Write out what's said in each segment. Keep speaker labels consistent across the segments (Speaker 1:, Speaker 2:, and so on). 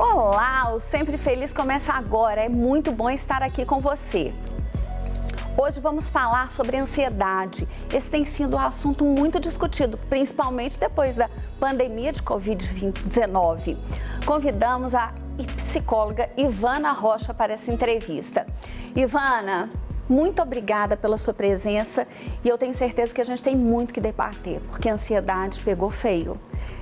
Speaker 1: Olá, o Sempre Feliz começa agora. É muito bom estar aqui com você. Hoje vamos falar sobre ansiedade. Esse tem sido um assunto muito discutido, principalmente depois da pandemia de Covid-19. Convidamos a psicóloga Ivana Rocha para essa entrevista. Ivana, muito obrigada pela sua presença e eu tenho certeza que a gente tem muito que debater, porque a ansiedade pegou feio.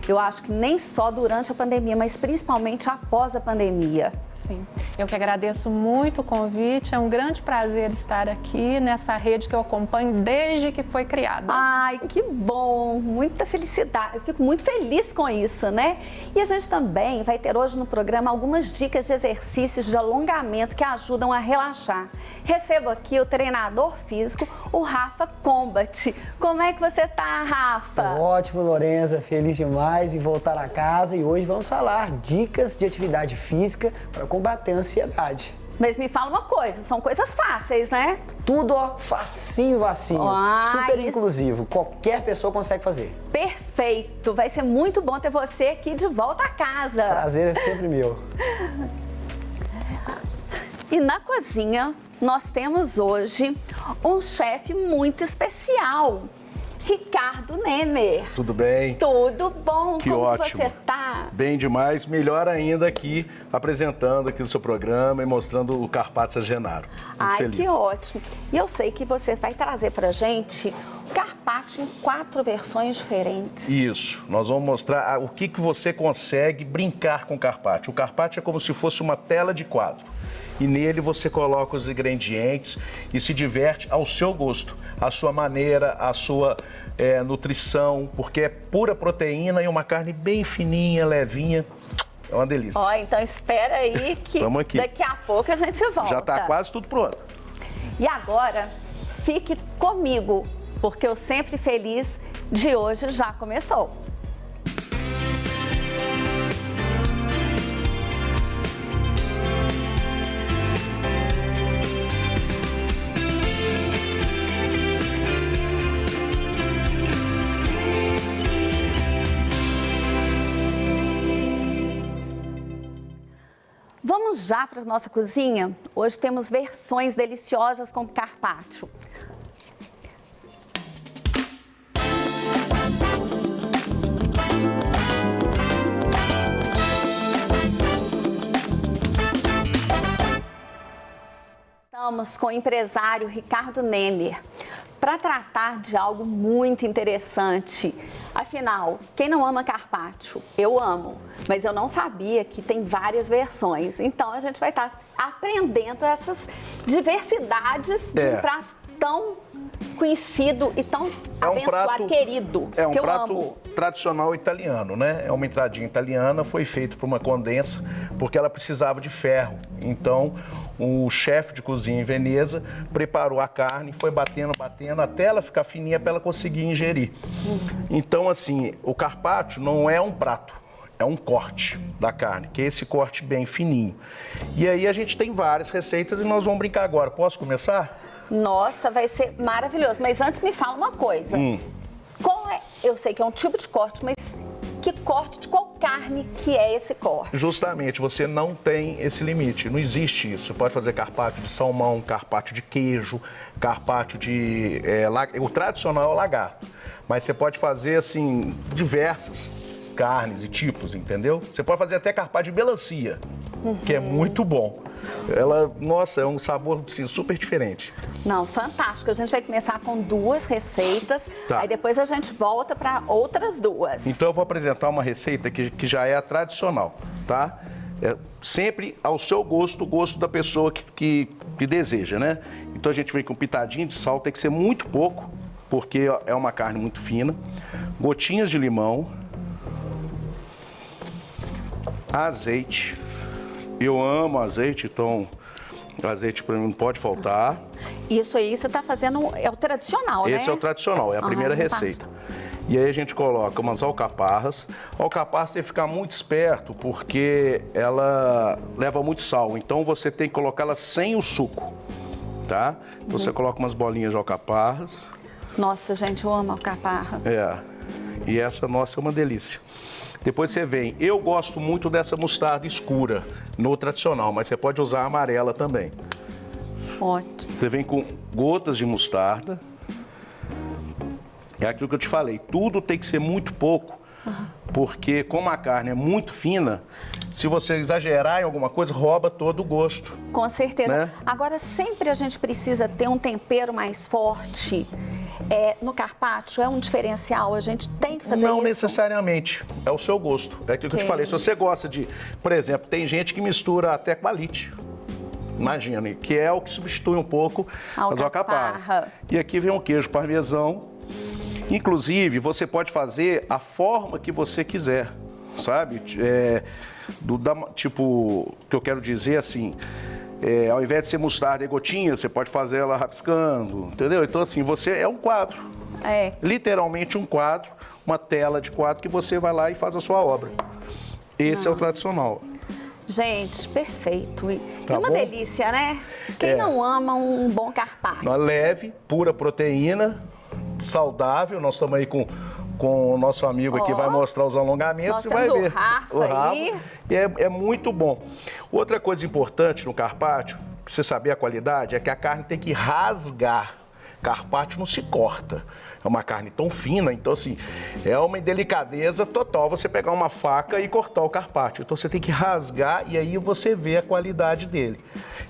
Speaker 1: Eu acho que nem só durante a pandemia, mas principalmente após a pandemia.
Speaker 2: Sim, eu que agradeço muito o convite, é um grande prazer estar aqui nessa rede que eu acompanho desde que foi criada.
Speaker 1: Ai, que bom, muita felicidade, eu fico muito feliz com isso, né? E a gente também vai ter hoje no programa algumas dicas de exercícios de alongamento que ajudam a relaxar. Recebo aqui o treinador físico, o Rafa Combat. Como é que você tá, Rafa?
Speaker 3: Ótimo, Lorenza, feliz demais em voltar a casa e hoje vamos falar dicas de atividade física para combater a ansiedade.
Speaker 1: Mas me fala uma coisa, são coisas fáceis, né?
Speaker 3: Tudo, ó, facinho, super inclusivo, qualquer pessoa consegue fazer.
Speaker 1: Perfeito, vai ser muito bom ter você aqui de volta a casa.
Speaker 3: Prazer é sempre meu.
Speaker 1: E na cozinha, nós temos hoje um chefe muito especial, Ricardo Nemer.
Speaker 4: Tudo bem?
Speaker 1: Tudo bom?
Speaker 4: Que
Speaker 1: Como
Speaker 4: ótimo.
Speaker 1: você tá?
Speaker 4: Bem demais, melhor ainda aqui, apresentando aqui o seu programa e mostrando o Carpaccio Genaro. Muito feliz.
Speaker 1: Que ótimo. E eu sei que você vai trazer pra gente o Carpaccio em 4 versões diferentes.
Speaker 4: Isso, nós vamos mostrar o que você consegue brincar com o Carpaccio. O Carpaccio é como se fosse uma tela de quadro. E nele você coloca os ingredientes e se diverte ao seu gosto, à sua maneira, à sua nutrição, porque é pura proteína e uma carne bem fininha, levinha. É uma delícia.
Speaker 1: Ó, então espera aí que daqui a pouco a gente volta.
Speaker 4: Já está quase tudo pronto.
Speaker 1: E agora, fique comigo, porque o Sempre Feliz de hoje já começou. Vamos já para a nossa cozinha? Hoje temos versões deliciosas com carpaccio. Estamos com o empresário Ricardo Nemer para tratar de algo muito interessante. Afinal, quem não ama carpaccio? Eu amo, mas eu não sabia que tem várias versões. Então, a gente vai estar aprendendo essas diversidades de um prato tão conhecido e tão abençoado, querido,
Speaker 4: é um
Speaker 1: que eu
Speaker 4: prato
Speaker 1: amo.
Speaker 4: Tradicional italiano, né? É uma entradinha italiana, foi feito por uma condensa, porque ela precisava de ferro. Então, o chefe de cozinha em Veneza preparou a carne, foi batendo até ela ficar fininha para ela conseguir ingerir. Então, assim, o carpaccio não é um prato, é um corte da carne, que é esse corte bem fininho. E aí a gente tem várias receitas e nós vamos brincar agora. Posso começar?
Speaker 1: Nossa, vai ser maravilhoso. Mas antes me fala uma coisa. Qual é? Eu sei que é um tipo de corte, mas que corte de qual carne que é esse corte?
Speaker 4: Justamente, você não tem esse limite, não existe isso. Você pode fazer carpaccio de salmão, carpaccio de queijo, carpaccio de... o tradicional é o lagarto, mas você pode fazer, assim, diversos carnes e tipos, entendeu? Você pode fazer até carpaccio de melancia, que é muito bom. Nossa, é um sabor assim, super diferente.
Speaker 1: Não, fantástico. A gente vai começar com 2 receitas,
Speaker 4: Tá.
Speaker 1: Aí depois a gente volta para outras 2.
Speaker 4: Então eu vou apresentar uma receita que já é a tradicional, tá? É sempre ao seu gosto, o gosto da pessoa que deseja, né? Então a gente vem com pitadinha de sal, tem que ser muito pouco, porque é uma carne muito fina. Gotinhas de limão. Azeite. Eu amo azeite, então azeite para mim não pode faltar.
Speaker 1: Isso aí você está fazendo, é o tradicional, né?
Speaker 4: Esse é o tradicional, é a primeira receita. E aí a gente coloca umas alcaparras. A alcaparra você tem que ficar muito esperto porque ela leva muito sal. Então você tem que colocá-la sem o suco, tá? Então você coloca umas bolinhas de alcaparras.
Speaker 1: Nossa, gente, eu amo alcaparra.
Speaker 4: E essa, nossa, é uma delícia. Depois você vem, eu gosto muito dessa mostarda escura, no tradicional, mas você pode usar a amarela também.
Speaker 1: Ótimo.
Speaker 4: Você vem com gotas de mostarda. É aquilo que eu te falei, tudo tem que ser muito pouco, porque como a carne é muito fina, se você exagerar em alguma coisa, rouba todo o gosto.
Speaker 1: Com certeza.
Speaker 4: Né?
Speaker 1: Agora, sempre a gente precisa ter um tempero mais forte. No carpaccio é um diferencial, a gente tem que fazer isso?
Speaker 4: Não necessariamente, é o seu gosto. É aquilo que eu te falei, se você gosta de, por exemplo, tem gente que mistura até com alite. Imagina, que é o que substitui um pouco as alcaparras. E aqui vem um queijo parmesão. Inclusive, você pode fazer a forma que você quiser, sabe? Tipo, o que eu quero dizer assim, ao invés de ser mostarda e gotinha, você pode fazer ela rabiscando, entendeu? Então, assim, você é um quadro. Literalmente um quadro, uma tela de quadro que você vai lá e faz a sua obra. Esse é o tradicional.
Speaker 1: Gente, perfeito. E
Speaker 4: Tá
Speaker 1: uma
Speaker 4: bom?
Speaker 1: delícia, né? Quem não ama um bom carpaccio?
Speaker 4: Leve, pura proteína, saudável. Nós estamos aí com o nosso amigo aqui, vai mostrar os alongamentos
Speaker 1: Nós
Speaker 4: e vai
Speaker 1: temos
Speaker 4: ver.
Speaker 1: o Rafa aí.
Speaker 4: E é muito bom. Outra coisa importante no carpaccio, que você saber a qualidade, é que a carne tem que rasgar. Carpaccio não se corta. É uma carne tão fina, então assim, é uma indelicadeza total você pegar uma faca e cortar o carpaccio. Então você tem que rasgar e aí você vê a qualidade dele.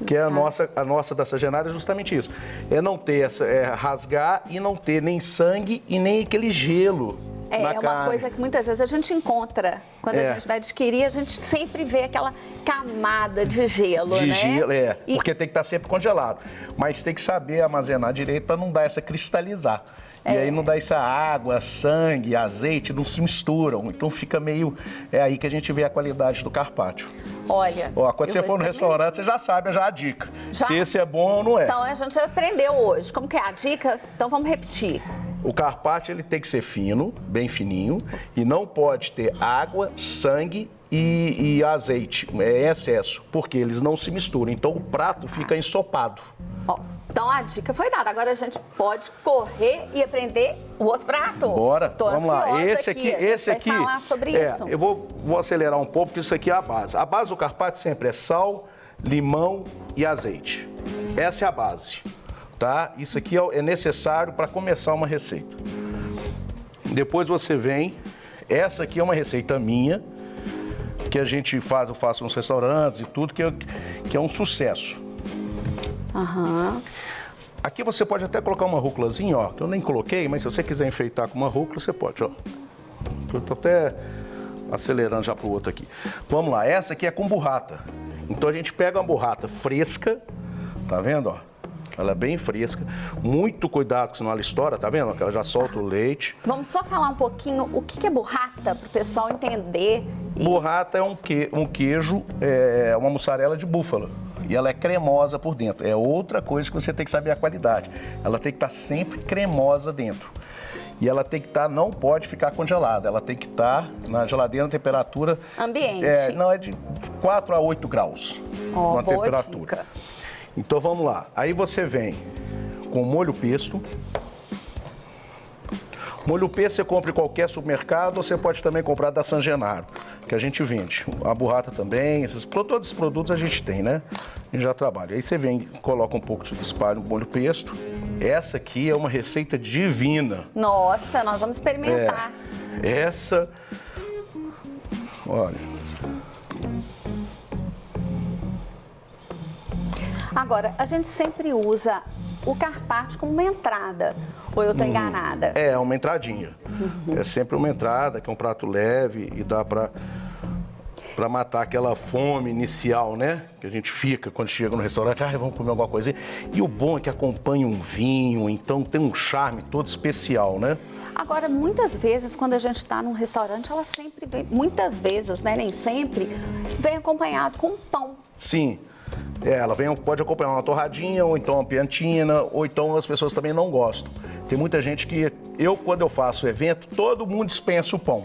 Speaker 4: Que é a nossa da Sagenara é justamente isso. É não ter rasgar e não ter nem sangue e nem aquele gelo.
Speaker 1: É uma coisa que muitas vezes a gente encontra. Quando a gente vai adquirir, a gente sempre vê aquela camada de gelo, né?
Speaker 4: Gelo, porque tem que estar sempre congelado. Mas tem que saber armazenar direito para não dar essa cristalizar. E aí não dá essa água, sangue, azeite, não se misturam. Então fica meio... É aí que a gente vê a qualidade do carpaccio.
Speaker 1: Olha...
Speaker 4: Quando você for no restaurante, você já sabe já a dica. Se esse é bom ou não é.
Speaker 1: Então a gente aprendeu hoje. Como que é a dica? Então vamos repetir.
Speaker 4: O carpaccio ele tem que ser fino, bem fininho, e não pode ter água, sangue e azeite, excesso, porque eles não se misturam. Então o prato fica ensopado.
Speaker 1: Então a dica foi dada. Agora a gente pode correr e aprender o outro prato.
Speaker 4: Bora, vamos lá. Esse aqui,
Speaker 1: vai falar sobre isso.
Speaker 4: Eu vou acelerar um pouco, porque isso aqui é a base. A base do carpaccio sempre é sal, limão e azeite. Essa é a base. Tá? Isso aqui é necessário para começar uma receita. Depois você vem, essa aqui é uma receita minha, que a gente faz, eu faço nos restaurantes e tudo, que é um sucesso. Aqui você pode até colocar uma rúculazinha, ó, que eu nem coloquei, mas se você quiser enfeitar com uma rúcula, você pode, ó. Eu tô até acelerando já pro outro aqui. Vamos lá, essa aqui é com burrata. Então a gente pega uma burrata fresca, tá vendo, ó? Ela é bem fresca, muito cuidado, senão ela estoura, tá vendo? Ela já solta o leite.
Speaker 1: Vamos só falar um pouquinho o que é burrata, para o pessoal entender.
Speaker 4: Burrata é um queijo, uma mussarela de búfala. E ela é cremosa por dentro. É outra coisa que você tem que saber a qualidade. Ela tem que estar sempre cremosa dentro. E ela tem que estar, não pode ficar congelada. Ela tem que estar na geladeira, na temperatura...
Speaker 1: Ambiente.
Speaker 4: É de 4 a 8 graus. Uma
Speaker 1: boa
Speaker 4: temperatura.
Speaker 1: Dica.
Speaker 4: Então vamos lá. Aí você vem com molho pesto. Molho pesto você compra em qualquer supermercado ou você pode também comprar da San Genaro, que a gente vende. A burrata também, todos esses produtos a gente tem, né? A gente já trabalha. Aí você vem, coloca um pouco de espalho no molho pesto. Essa aqui é uma receita divina.
Speaker 1: Nossa, nós vamos experimentar.
Speaker 4: Essa, olha.
Speaker 1: Agora, a gente sempre usa o carpaccio como uma entrada, ou eu estou enganada?
Speaker 4: É uma entradinha. É sempre uma entrada, que é um prato leve e dá para matar aquela fome inicial, né? Que a gente fica quando chega no restaurante, vamos comer alguma coisinha. E o bom é que acompanha um vinho, então tem um charme todo especial, né?
Speaker 1: Agora, muitas vezes, quando a gente está num restaurante, ela sempre vem, muitas vezes, né, nem sempre, vem acompanhado com pão.
Speaker 4: Sim. Ela pode acompanhar uma torradinha, ou então uma piantina, ou então as pessoas também não gostam. Tem muita gente que, quando eu faço evento, todo mundo dispensa o pão.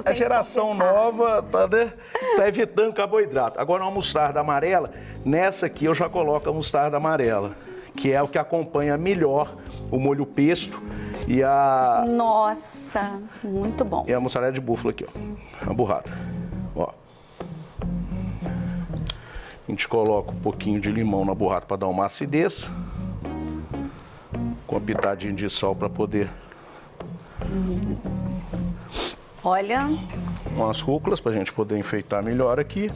Speaker 4: A geração nova tá evitando carboidrato. Agora, uma mostarda amarela, nessa aqui eu já coloco a mostarda amarela, que é o que acompanha melhor o molho pesto
Speaker 1: Nossa, muito bom.
Speaker 4: E a mussarela de búfala aqui, ó. A burrata. Ó. A gente coloca um pouquinho de limão na burrata para dar uma acidez. Com uma pitadinha de sal para poder...
Speaker 1: Olha...
Speaker 4: Umas rúculas para a gente poder enfeitar melhor aqui.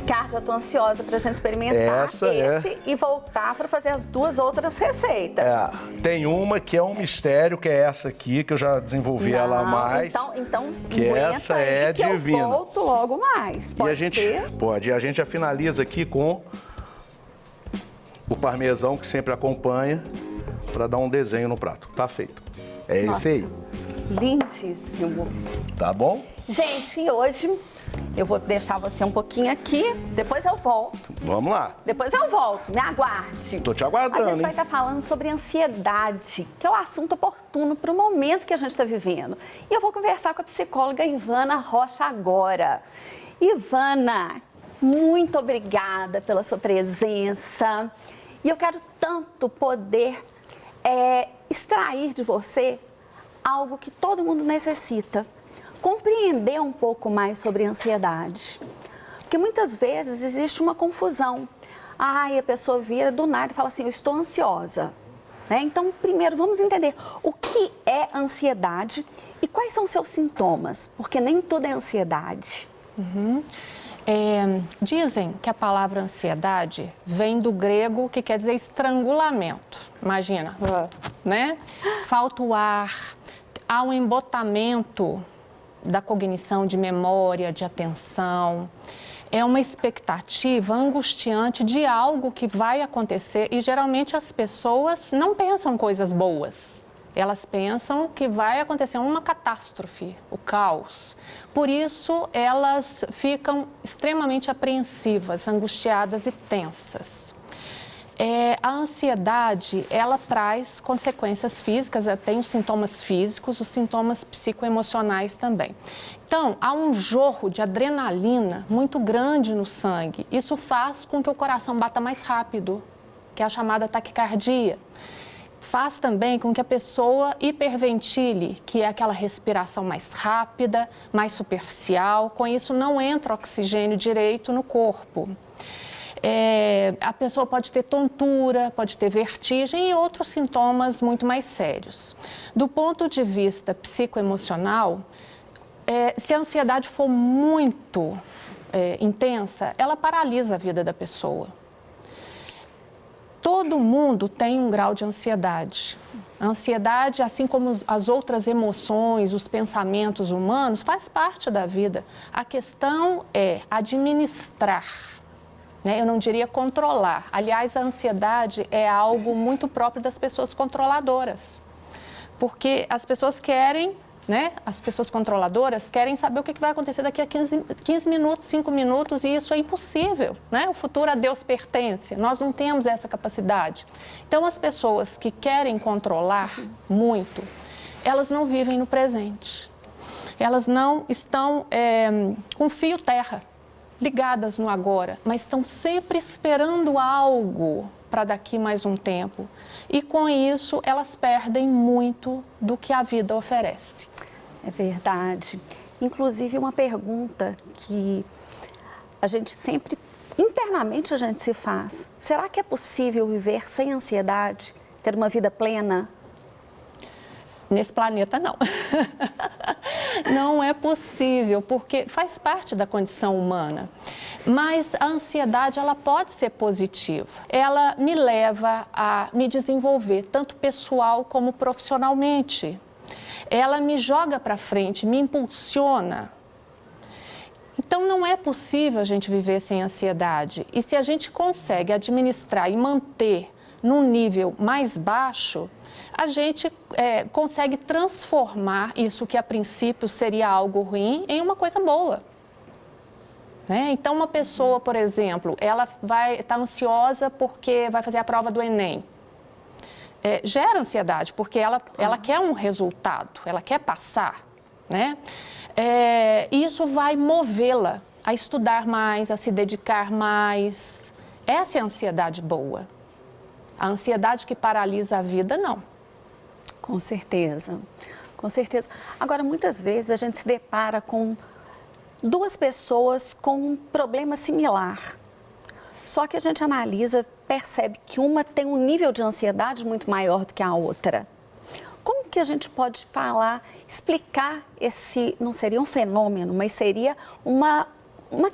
Speaker 1: Cara, já tô ansiosa pra gente experimentar esse e voltar para fazer as duas outras receitas.
Speaker 4: Tem uma que é um mistério, que é essa aqui, que eu já desenvolvi ela mais.
Speaker 1: Então
Speaker 4: que essa é
Speaker 1: que
Speaker 4: divina.
Speaker 1: Eu volto logo mais. Pode ser?
Speaker 4: Pode. E a gente já finaliza aqui com o parmesão, que sempre acompanha, para dar um desenho no prato. Tá feito. É esse aí.
Speaker 1: Lindíssimo.
Speaker 4: Tá bom?
Speaker 1: Gente, e hoje eu vou deixar você um pouquinho aqui, depois eu volto.
Speaker 4: Vamos lá.
Speaker 1: Depois eu volto, me aguarde.
Speaker 4: Tô te aguardando,
Speaker 1: A gente vai estar falando sobre ansiedade, que é o assunto oportuno para o momento que a gente está vivendo. E eu vou conversar com a psicóloga Ivana Rocha agora. Ivana, muito obrigada pela sua presença. E eu quero tanto poder extrair de você algo que todo mundo necessita. Compreender um pouco mais sobre ansiedade. Porque muitas vezes existe uma confusão. A pessoa vira do nada e fala assim, eu estou ansiosa. Né? Então, primeiro, vamos entender o que é ansiedade e quais são seus sintomas. Porque nem tudo é ansiedade.
Speaker 2: Dizem que a palavra ansiedade vem do grego, que quer dizer estrangulamento. Imagina, né? Falta o ar, há um embotamento da cognição, de memória, de atenção. É uma expectativa angustiante de algo que vai acontecer e geralmente as pessoas não pensam coisas boas. Elas pensam que vai acontecer uma catástrofe, o caos. Por isso, elas ficam extremamente apreensivas, angustiadas e tensas. A ansiedade, ela traz consequências físicas, tem os sintomas físicos, os sintomas psicoemocionais também. Então, há um jorro de adrenalina muito grande no sangue. Isso faz com que o coração bata mais rápido, que é a chamada taquicardia. Faz também com que a pessoa hiperventile, que é aquela respiração mais rápida, mais superficial. Com isso, não entra oxigênio direito no corpo. A pessoa pode ter tontura, pode ter vertigem e outros sintomas muito mais sérios. Do ponto de vista psicoemocional, se a ansiedade for muito intensa, ela paralisa a vida da pessoa. Todo mundo tem um grau de ansiedade. A ansiedade, assim como as outras emoções, os pensamentos humanos, faz parte da vida. A questão é administrar. Eu não diria controlar. Aliás, a ansiedade é algo muito próprio das pessoas controladoras. Porque as pessoas querem, as pessoas controladoras querem saber o que vai acontecer daqui a 15 minutos, 5 minutos, e isso é impossível. O futuro a Deus pertence, nós não temos essa capacidade. Então, as pessoas que querem controlar muito, elas não vivem no presente. Elas não estão com fio terra, ligadas no agora, mas estão sempre esperando algo para daqui mais um tempo. E com isso, elas perdem muito do que a vida oferece.
Speaker 1: É verdade. Inclusive, uma pergunta que a gente sempre, internamente a gente se faz. Será que é possível viver sem ansiedade, ter uma vida plena?
Speaker 2: Nesse planeta, não. Não é possível, porque faz parte da condição humana. Mas a ansiedade, ela pode ser positiva. Ela me leva a me desenvolver, tanto pessoal como profissionalmente. Ela me joga para frente, me impulsiona. Então, não é possível a gente viver sem ansiedade. E se a gente consegue administrar e manter num nível mais baixo, a gente consegue transformar isso que a princípio seria algo ruim em uma coisa boa. Então, uma pessoa, por exemplo, ela vai estar ansiosa porque vai fazer a prova do Enem. Gera ansiedade, porque ela quer um resultado, ela quer passar. Isso vai movê-la a estudar mais, a se dedicar mais. Essa é a ansiedade boa. A ansiedade que paralisa a vida, não.
Speaker 1: Com certeza, com certeza. Agora, muitas vezes a gente se depara com duas pessoas com um problema similar. Só que a gente analisa, percebe que uma tem um nível de ansiedade muito maior do que a outra. Como que a gente pode falar, explicar esse, não seria um fenômeno, mas seria uma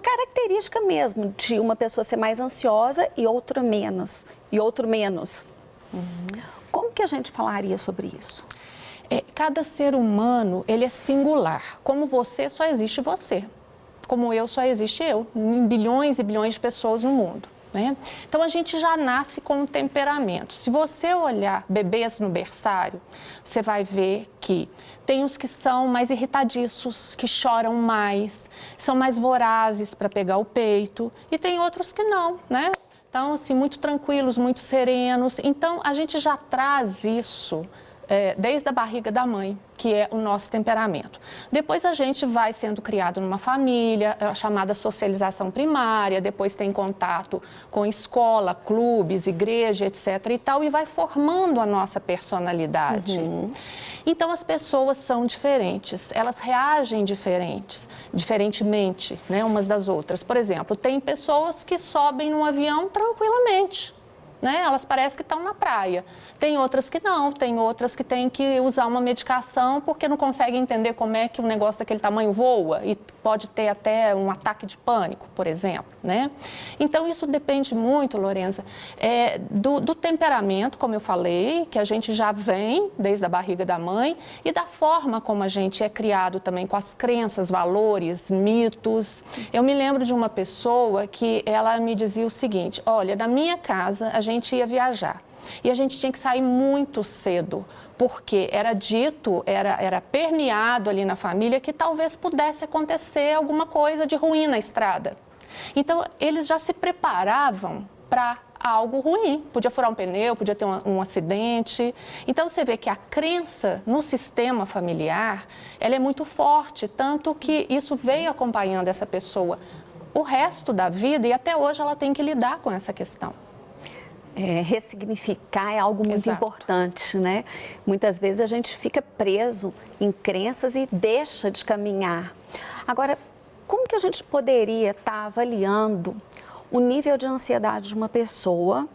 Speaker 1: característica mesmo de uma pessoa ser mais ansiosa e outra menos, e outro menos? Como que a gente falaria sobre isso?
Speaker 2: Cada ser humano, ele é singular. Como você, só existe você. Como eu, só existe eu. Em bilhões e bilhões de pessoas no mundo, né? Então, a gente já nasce com um temperamento. Se você olhar bebês no berçário, você vai ver que tem os que são mais irritadiços, que choram mais, são mais vorazes para pegar o peito, e tem outros que não, né? Então, assim, muito tranquilos, muito serenos. Então, a gente já traz isso desde a barriga da mãe, que é o nosso temperamento. Depois a gente vai sendo criado numa família, a chamada socialização primária, depois tem contato com escola, clubes, igreja, etc. e tal, e vai formando a nossa personalidade. Então, as pessoas são diferentes, elas reagem diferentemente, né, umas das outras. Por exemplo, tem pessoas que sobem num avião tranquilamente, né? Elas parecem que estão na praia. Tem outras que não, tem outras que têm que usar uma medicação porque não conseguem entender como é que um negócio daquele tamanho voa e pode ter até um ataque de pânico, por exemplo, né? Então, isso depende muito, Lorenza, do temperamento, como eu falei, que a gente já vem desde a barriga da mãe, e da forma como a gente é criado também, com as crenças, valores, mitos. Eu me lembro de uma pessoa que ela me dizia o seguinte: olha, na minha casa a gente ia viajar e a gente tinha que sair muito cedo, porque era dito, era permeado ali na família que talvez pudesse acontecer alguma coisa de ruim na estrada. Então, eles já se preparavam para algo ruim. Podia furar um pneu, podia ter um acidente. Então, você vê que a crença no sistema familiar, ela é muito forte, tanto que isso veio acompanhando essa pessoa o resto da vida, e até hoje ela tem que lidar com essa questão.
Speaker 1: Ressignificar é algo muito
Speaker 2: Exato.
Speaker 1: importante, né? Muitas vezes a gente fica preso em crenças e deixa de caminhar. Agora, como que a gente poderia estar avaliando o nível de ansiedade de uma pessoa?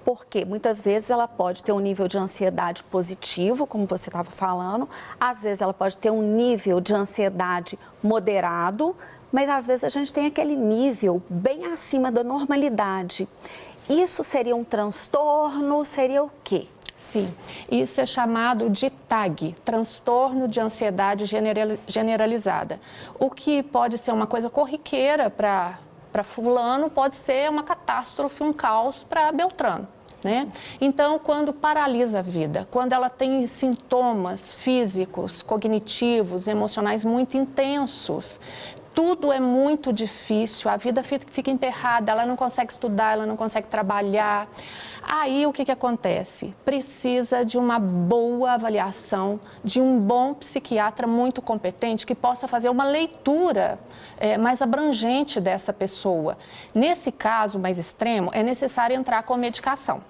Speaker 1: Porque muitas vezes ela pode ter um nível de ansiedade positivo, como você estava falando, às vezes ela pode ter um nível de ansiedade moderado, mas às vezes a gente tem aquele nível bem acima da normalidade. Isso seria um transtorno? Seria o quê?
Speaker 2: Sim, isso é chamado de TAG, transtorno de ansiedade generalizada. O que pode ser uma coisa corriqueira para fulano, pode ser uma catástrofe, um caos para Beltrano, né? Então, quando paralisa a vida, quando ela tem sintomas físicos, cognitivos, emocionais muito intensos, tudo é muito difícil, a vida fica emperrada, ela não consegue estudar, ela não consegue trabalhar. Aí, o que acontece? Precisa de uma boa avaliação, de um bom psiquiatra muito competente que possa fazer uma leitura mais abrangente dessa pessoa. Nesse caso mais extremo, é necessário entrar com medicação.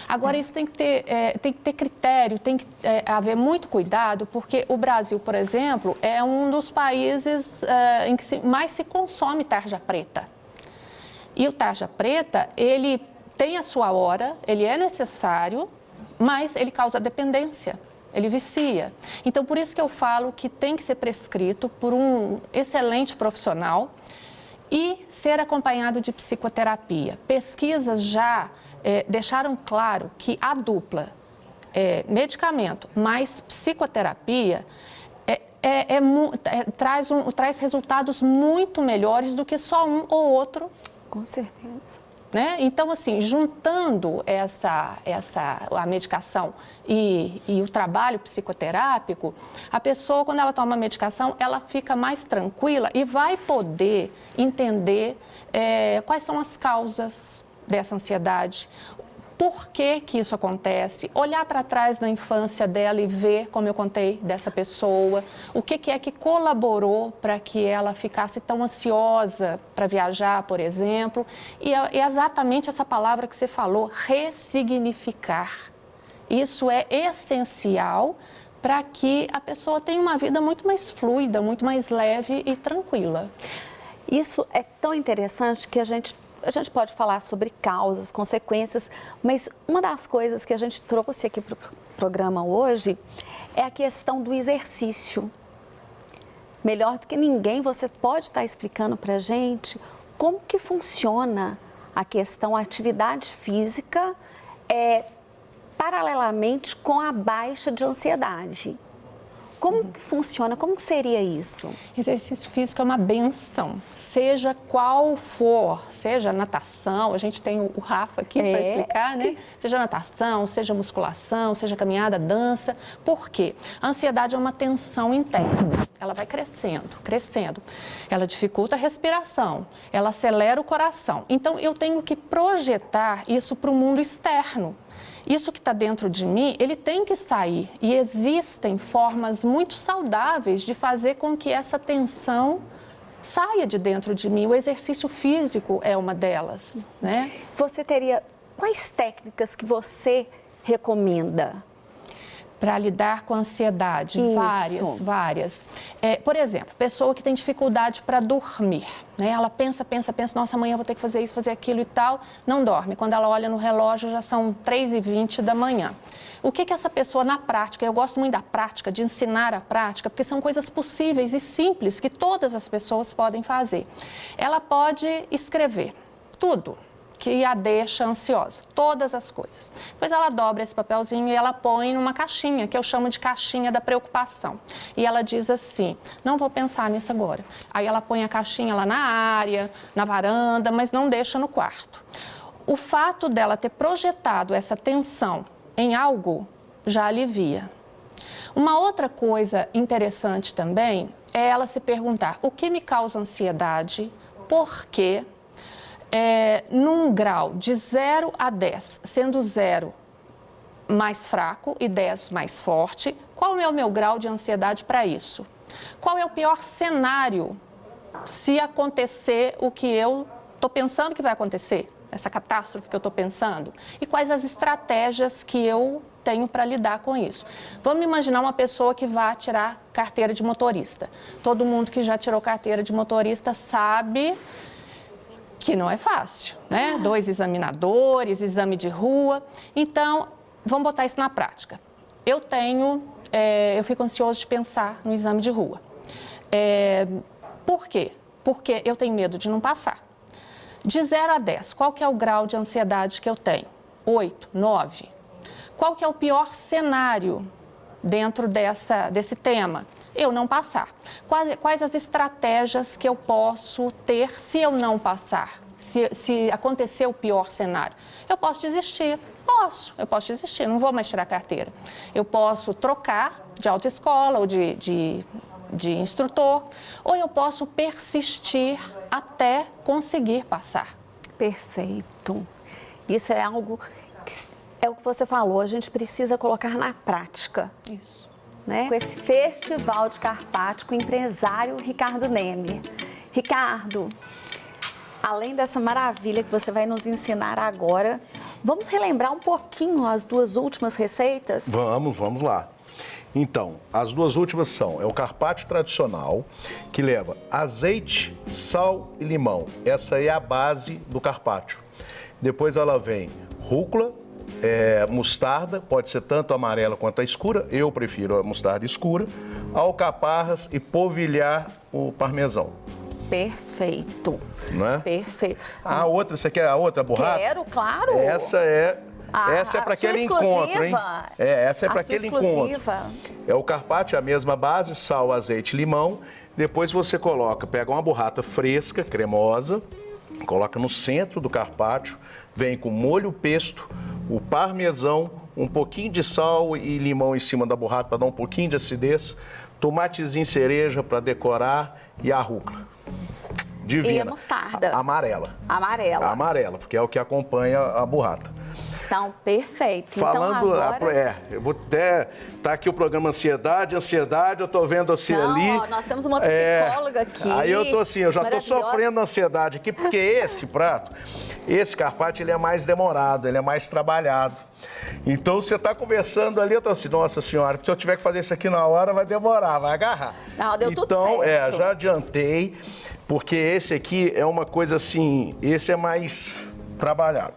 Speaker 2: Agora, isso tem que ter critério, tem que haver muito cuidado, porque o Brasil, por exemplo, é um dos países em que mais se consome tarja preta. E o tarja preta, ele tem a sua hora, ele é necessário, mas ele causa dependência, ele vicia. Então, por isso que eu falo que tem que ser prescrito por um excelente profissional e ser acompanhado de psicoterapia. Pesquisas já deixaram claro que a dupla medicamento mais psicoterapia traz resultados muito melhores do que só um ou outro.
Speaker 1: Com certeza.
Speaker 2: Né? Então, assim, juntando a medicação e o trabalho psicoterápico, a pessoa, quando ela toma a medicação, ela fica mais tranquila e vai poder entender quais são as causas dessa ansiedade, por que isso acontece, olhar para trás na infância dela e ver, como eu contei, dessa pessoa, o que é que colaborou para que ela ficasse tão ansiosa para viajar, por exemplo, e é exatamente essa palavra que você falou, ressignificar. Isso é essencial para que a pessoa tenha uma vida muito mais fluida, muito mais leve e tranquila.
Speaker 1: Isso é tão interessante que a gente pode falar sobre causas, consequências, mas uma das coisas que a gente trouxe aqui para o programa hoje é a questão do exercício. Melhor do que ninguém, você pode estar explicando para a gente como que funciona a questão atividade física paralelamente com a baixa de ansiedade. Como que funciona? Como que seria isso?
Speaker 2: Exercício físico é uma benção, seja qual for, seja natação, a gente tem o Rafa aqui para explicar, né? Seja natação, seja musculação, seja caminhada, dança. Por quê? A ansiedade é uma tensão interna, ela vai crescendo, crescendo. Ela dificulta a respiração, ela acelera o coração. Então, eu tenho que projetar isso para o mundo externo. Isso que está dentro de mim, ele tem que sair. E existem formas muito saudáveis de fazer com que essa tensão saia de dentro de mim. O exercício físico é uma delas, né?
Speaker 1: Você teria quais técnicas que você recomenda?
Speaker 2: Para lidar com a ansiedade,
Speaker 1: Isso.
Speaker 2: várias. Por exemplo, pessoa que tem dificuldade para dormir, né? Ela pensa, nossa, amanhã eu vou ter que fazer isso, fazer aquilo e tal, não dorme. Quando ela olha no relógio, já são 3h20 da manhã. O que essa pessoa, na prática, eu gosto muito da prática, de ensinar a prática, porque são coisas possíveis e simples que todas as pessoas podem fazer. Ela pode escrever tudo que a deixa ansiosa, todas as coisas. Depois ela dobra esse papelzinho e ela põe numa caixinha, que eu chamo de caixinha da preocupação. E ela diz assim, não vou pensar nisso agora. Aí ela põe a caixinha lá na área, na varanda, mas não deixa no quarto. O fato dela ter projetado essa tensão em algo já alivia. Uma outra coisa interessante também é ela se perguntar, o que me causa ansiedade, por quê? Num grau de 0 a 10, sendo 0 mais fraco e 10 mais forte, qual é o meu grau de ansiedade para isso? Qual é o pior cenário se acontecer o que eu estou pensando que vai acontecer? Essa catástrofe que eu estou pensando? E quais as estratégias que eu tenho para lidar com isso? Vamos imaginar uma pessoa que vai tirar carteira de motorista. Todo mundo que já tirou carteira de motorista sabe que não é fácil, né? 2 examinadores, exame de rua. Então, vamos botar isso na prática. Eu fico ansioso de pensar no exame de rua. Por quê? Porque eu tenho medo de não passar. De 0 a 10, qual que é o grau de ansiedade que eu tenho? 8, 9. Qual que é o pior cenário dentro desse tema? Eu não passar. Quais as estratégias que eu posso ter se eu não passar? Se acontecer o pior cenário? Eu posso desistir. Eu posso desistir, não vou mais tirar carteira. Eu posso trocar de autoescola ou de instrutor, ou eu posso persistir até conseguir passar.
Speaker 1: Perfeito. Isso é algo que é o que você falou, a gente precisa colocar na prática.
Speaker 2: Isso.
Speaker 1: Né? Com esse Festival de Carpático, o empresário Ricardo Neme. Ricardo, além dessa maravilha que você vai nos ensinar agora, vamos relembrar um pouquinho as 2 últimas receitas?
Speaker 4: Vamos lá. Então, as 2 últimas são, o carpaccio tradicional, que leva azeite, sal e limão. Essa é a base do carpaccio. Depois ela vem rúcula, mostarda, pode ser tanto amarela quanto a escura, eu prefiro a mostarda escura, alcaparras e polvilhar o parmesão.
Speaker 1: Perfeito.
Speaker 4: Não é?
Speaker 1: Perfeito.
Speaker 4: A outra, você quer a outra burrata?
Speaker 1: Quero, claro.
Speaker 4: Essa é para aquele encontro, hein? Essa é para aquele encontro. É o carpaccio, a mesma base, sal, azeite, limão. Depois você pega uma burrata fresca, cremosa, coloca no centro do carpaccio, vem com molho pesto, o parmesão, um pouquinho de sal e limão em cima da burrata para dar um pouquinho de acidez, tomatezinho cereja para decorar e a rúcula. Divina.
Speaker 1: E a mostarda?
Speaker 4: Amarela.
Speaker 1: Amarela.
Speaker 4: Amarela, porque é o que acompanha a burrata.
Speaker 1: Então, perfeito.
Speaker 4: Falando,
Speaker 1: então, agora...
Speaker 4: eu vou até... Tá aqui o programa Ansiedade, eu tô vendo assim ali.
Speaker 1: Ó, nós temos uma psicóloga aqui.
Speaker 4: Aí eu tô assim, eu já tô
Speaker 1: maravilhosa.
Speaker 4: sofrendo ansiedade aqui, porque esse prato, esse carpaccio, ele é mais demorado, ele é mais trabalhado. Então, você tá conversando ali, eu tô assim, nossa senhora, se eu tiver que fazer isso aqui na hora, vai demorar, vai agarrar.
Speaker 1: Não, deu tudo
Speaker 4: então,
Speaker 1: certo.
Speaker 4: já adiantei, porque esse aqui é uma coisa assim, esse é mais trabalhado.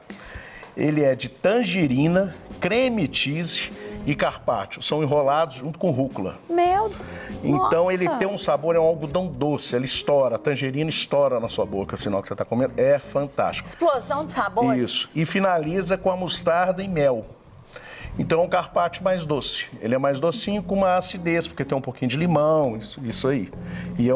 Speaker 4: Ele é de tangerina, creme cheese e carpaccio. São enrolados junto com rúcula.
Speaker 1: Meu
Speaker 4: Então
Speaker 1: nossa.
Speaker 4: ele tem um sabor, é um algodão doce, ele estoura, a tangerina estoura na sua boca, sinal que você está comendo. É fantástico.
Speaker 1: Explosão de sabores.
Speaker 4: Isso. E finaliza com a mostarda e mel. Então é um carpaccio mais doce. Ele é mais docinho com uma acidez, porque tem um pouquinho de limão, isso aí. E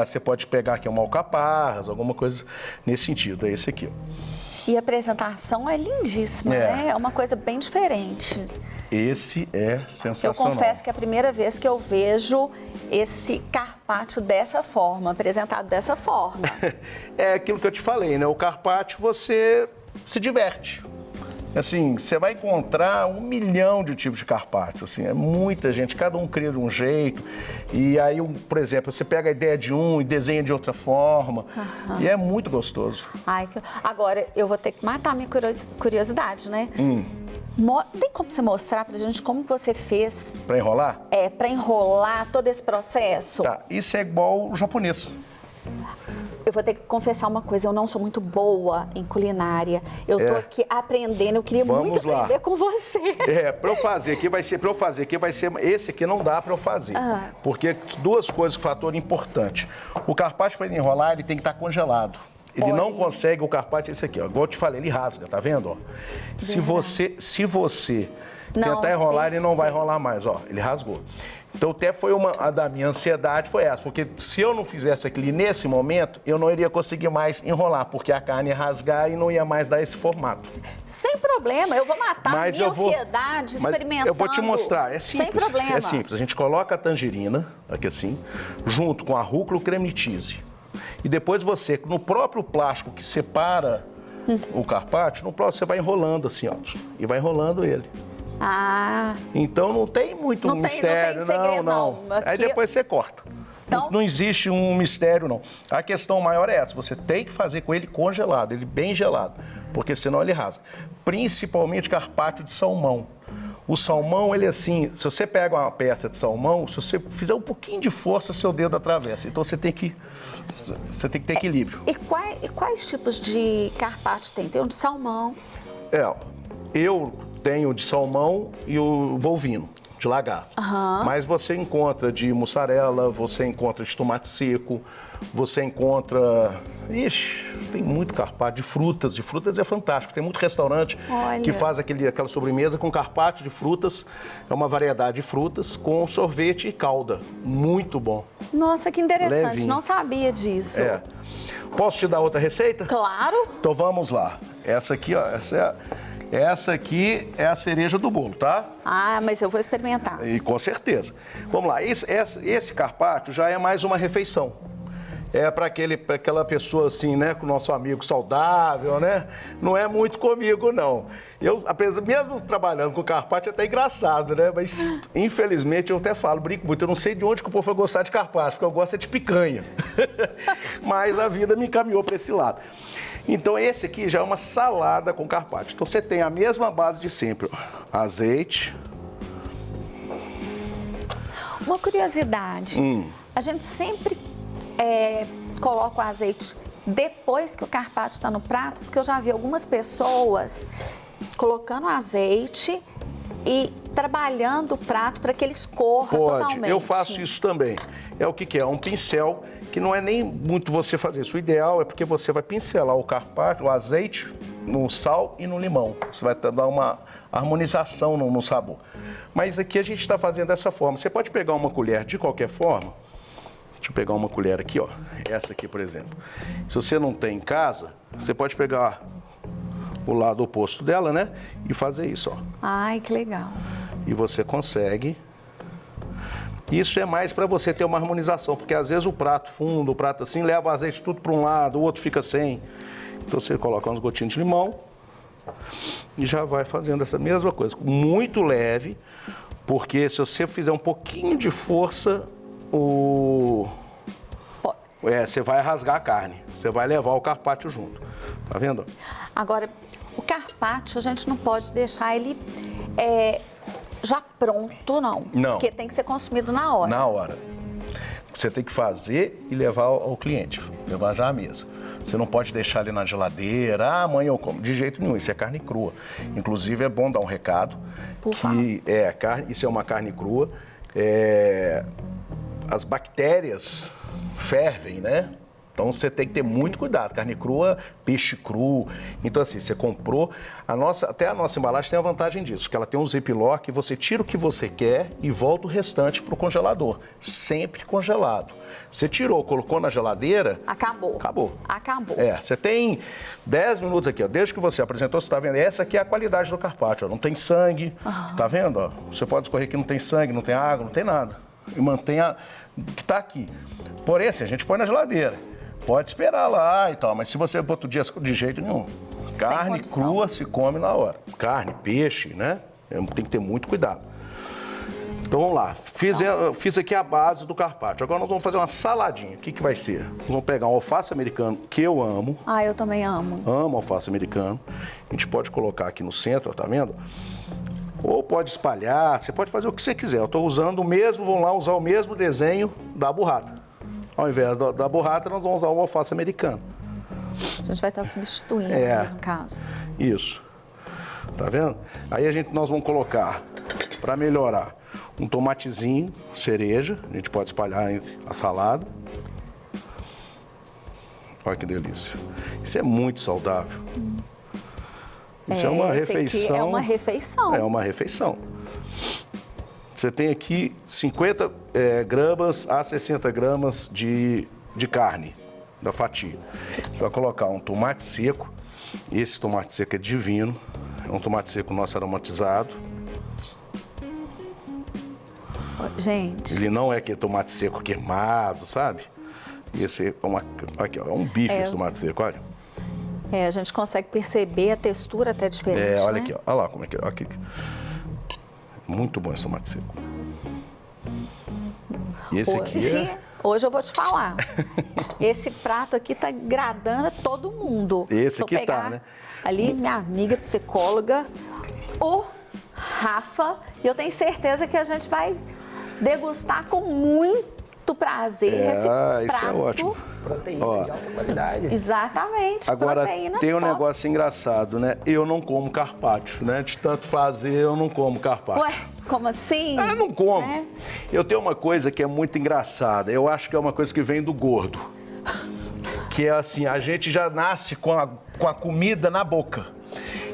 Speaker 4: você pode pegar aqui uma alcaparras, alguma coisa nesse sentido. É esse aqui, ó.
Speaker 1: E a apresentação é lindíssima, né? É uma coisa bem diferente.
Speaker 4: Esse é sensacional.
Speaker 1: Eu confesso que é a primeira vez que eu vejo esse carpaccio dessa forma, apresentado dessa forma.
Speaker 4: É aquilo que eu te falei, né? O carpaccio você se diverte. Assim, você vai encontrar 1 milhão de tipos de carpaccio, assim, é muita gente, cada um cria de um jeito. E aí, por exemplo, você pega a ideia de um e desenha de outra forma. E é muito gostoso.
Speaker 1: Ai, agora, eu vou ter que matar a minha curiosidade, né? Tem como você mostrar pra gente como que você fez?
Speaker 4: Pra enrolar?
Speaker 1: É, pra enrolar todo esse processo?
Speaker 4: Tá, isso é igual o japonês.
Speaker 1: Eu vou ter que confessar uma coisa, eu não sou muito boa em culinária. Eu tô aqui aprendendo, eu queria muito aprender com você.
Speaker 4: Pra eu fazer aqui vai ser, esse aqui não dá pra eu fazer. Porque duas coisas, fator importante. O carpaccio para enrolar, ele tem que estar congelado. Ele não consegue, o carpaccio é esse aqui, ó. Igual eu te falei, ele rasga, tá vendo, ó? Se você tentar enrolar, ele não vai enrolar mais, ó. Ele rasgou. Então, até foi a da minha ansiedade foi essa, porque se eu não fizesse aquilo nesse momento, eu não iria conseguir mais enrolar, porque a carne ia rasgar e não ia mais dar esse formato.
Speaker 1: Sem problema, eu vou matar a minha ansiedade experimentando.
Speaker 4: Eu vou te mostrar, é simples.
Speaker 1: Sem problema.
Speaker 4: É simples, a gente coloca a tangerina, aqui assim, junto com a rúcula e o creme cheese. E depois você, no próprio plástico que separa o carpaccio, no próprio você vai enrolando assim, ó, e vai enrolando ele. Então não tem muito mistério,
Speaker 1: não tem segredo, não.
Speaker 4: Aí depois você corta. Então... Não existe um mistério, não. A questão maior é essa, você tem que fazer com ele congelado, ele bem gelado, porque senão ele rasga. Principalmente carpaccio de salmão. O salmão, ele assim, se você pega uma peça de salmão, se você fizer um pouquinho de força, seu dedo atravessa. Então você tem que ter equilíbrio.
Speaker 1: E quais tipos de carpaccio tem? Tem um de salmão.
Speaker 4: Eu tenho de salmão e o bovino, de lagarto. Mas você encontra de mussarela, você encontra de tomate seco, você encontra... Ixi, tem muito carpaccio de frutas. De frutas é fantástico. Tem muito restaurante que faz aquela sobremesa com carpaccio de frutas. É uma variedade de frutas com sorvete e calda. Muito bom.
Speaker 1: Nossa, que interessante.
Speaker 4: Levinho.
Speaker 1: Não sabia disso.
Speaker 4: Posso te dar outra receita?
Speaker 1: Claro.
Speaker 4: Então vamos lá. Essa aqui, ó, essa aqui é a cereja do bolo, tá?
Speaker 1: Mas eu vou experimentar.
Speaker 4: E com certeza. Vamos lá, esse carpaccio já é mais uma refeição. É para aquela pessoa assim, né, com o nosso amigo saudável, né? Não é muito comigo, não. Eu, mesmo trabalhando com carpaccio, é até engraçado, né? Mas, infelizmente, eu até falo, brinco muito, eu não sei de onde que o povo vai gostar de carpaccio, porque eu gosto de picanha. Mas a vida me encaminhou para esse lado. Então, esse aqui já é uma salada com carpaccio. Então, você tem a mesma base de sempre, ó. Azeite.
Speaker 1: Uma curiosidade, a gente sempre coloca o azeite depois que o carpaccio está no prato, porque eu já vi algumas pessoas colocando azeite e trabalhando o prato para que ele escorra totalmente.
Speaker 4: Eu faço isso também. É o que é? É um pincel que não é nem muito você fazer isso. O ideal é porque você vai pincelar o carpaccio, o azeite, no sal e no limão. Você vai dar uma harmonização no sabor. Mas aqui a gente está fazendo dessa forma. Você pode pegar uma colher de qualquer forma. Deixa eu pegar uma colher aqui, ó. Essa aqui, por exemplo. Se você não tem em casa, você pode pegar o lado oposto dela, né? E fazer isso, ó.
Speaker 1: Ai, que legal.
Speaker 4: E você consegue. Isso é mais para você ter uma harmonização, porque às vezes o prato fundo, o prato assim, leva o azeite tudo para um lado, o outro fica sem. Então você coloca umas gotinhas de limão E já vai fazendo essa mesma coisa, muito leve, porque se você fizer um pouquinho de força, você vai rasgar a carne, você vai levar o carpaccio junto, tá vendo?
Speaker 1: Agora, o carpaccio a gente não pode deixar ele já pronto, não.
Speaker 4: Não.
Speaker 1: Porque tem que ser consumido na hora.
Speaker 4: Na hora. Você tem que fazer e levar ao cliente, levar já à mesa. Você não pode deixar ali na geladeira, amanhã eu como. De jeito nenhum, isso é carne crua. Inclusive, é bom dar um recado.
Speaker 1: Por favor.
Speaker 4: Isso é uma carne crua. As bactérias fervem, né? Então, você tem que ter muito cuidado. Carne crua, peixe cru. Então, assim, você comprou. Até a nossa embalagem tem a vantagem disso, que ela tem um ziplock, você tira o que você quer e volta o restante para o congelador. Sempre congelado. Você tirou, colocou na geladeira...
Speaker 1: Acabou.
Speaker 4: Acabou.
Speaker 1: Acabou.
Speaker 4: Você tem 10 minutos aqui, ó. Desde que você apresentou, você está vendo? Essa aqui é a qualidade do carpaccio, ó. Não tem sangue, tá vendo? Ó? Você pode escorrer que não tem sangue, não tem água, não tem nada. E mantenha o que está aqui. Porém, assim, a gente põe na geladeira. Pode esperar lá e tal, mas se você botar o dia de jeito nenhum. Carne crua se come na hora. Carne, peixe, né? Tem que ter muito cuidado. Então vamos lá. Fiz aqui a base do carpaccio. Agora nós vamos fazer uma saladinha. O que vai ser? Nós vamos pegar um alface americano, que eu amo.
Speaker 1: Ah, eu também amo.
Speaker 4: Amo alface americano. A gente pode colocar aqui no centro, ó, tá vendo? Ou pode espalhar, você pode fazer o que você quiser. Eu estou usando o mesmo, vamos lá usar o mesmo desenho da burrata. Ao invés da burrata, nós vamos usar o alface americano.
Speaker 1: A gente vai estar substituindo, no caso.
Speaker 4: Isso. Tá vendo? Aí nós vamos colocar, para melhorar, um tomatezinho, cereja. A gente pode espalhar entre a salada. Olha que delícia. Isso é muito saudável. Isso é uma refeição.
Speaker 1: É uma refeição.
Speaker 4: É uma refeição. Você tem aqui 50 gramas a 60 gramas de carne, da fatia. Você vai colocar um tomate seco. Esse tomate seco é divino. É um tomate seco nosso aromatizado.
Speaker 1: Gente.
Speaker 4: Ele não é aquele tomate seco queimado, sabe? Esse é um bife esse tomate seco, olha.
Speaker 1: A gente consegue perceber a textura até diferente,
Speaker 4: olha
Speaker 1: né?
Speaker 4: aqui, olha lá como é que é. Aqui. Muito bom esse tomate seco. E esse
Speaker 1: Hoje eu vou te falar. Esse prato aqui tá agradando a todo mundo.
Speaker 4: Esse aqui tá, né?
Speaker 1: Ali, minha amiga psicóloga, o Rafa, e eu tenho certeza que a gente vai degustar com muito prazer esse prato.
Speaker 4: Isso é ótimo.
Speaker 3: Proteína de alta qualidade.
Speaker 1: Exatamente.
Speaker 4: Agora,
Speaker 1: proteína
Speaker 4: tem um
Speaker 1: top.
Speaker 4: negócio engraçado, né? Eu não como carpaccio, né? De tanto fazer, eu não como carpaccio.
Speaker 1: Ué, como assim?
Speaker 4: Eu não como.
Speaker 1: Né?
Speaker 4: Eu tenho uma coisa que é muito engraçada. Eu acho que é uma coisa que vem do gordo. Que é assim, a gente já nasce com a comida na boca.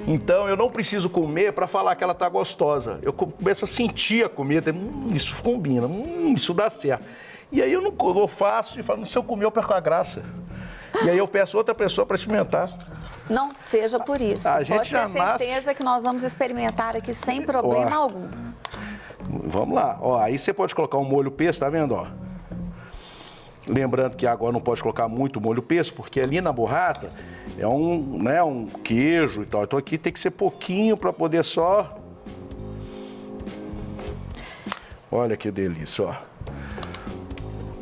Speaker 4: Então, eu não preciso comer para falar que ela tá gostosa. Eu começo a sentir a comida. Isso combina, isso dá certo. E aí eu faço e falo, se eu comer, eu perco a graça. E aí eu peço outra pessoa para experimentar.
Speaker 1: Não seja por isso.
Speaker 4: A gente
Speaker 1: Pode ter certeza que nós vamos experimentar aqui sem problema algum.
Speaker 4: Vamos lá. Aí você pode colocar um molho pesto, tá vendo? Lembrando que agora não pode colocar muito molho pesto, porque ali na burrata é um queijo e tal. Então aqui tem que ser pouquinho para poder só... Olha que delícia, ó.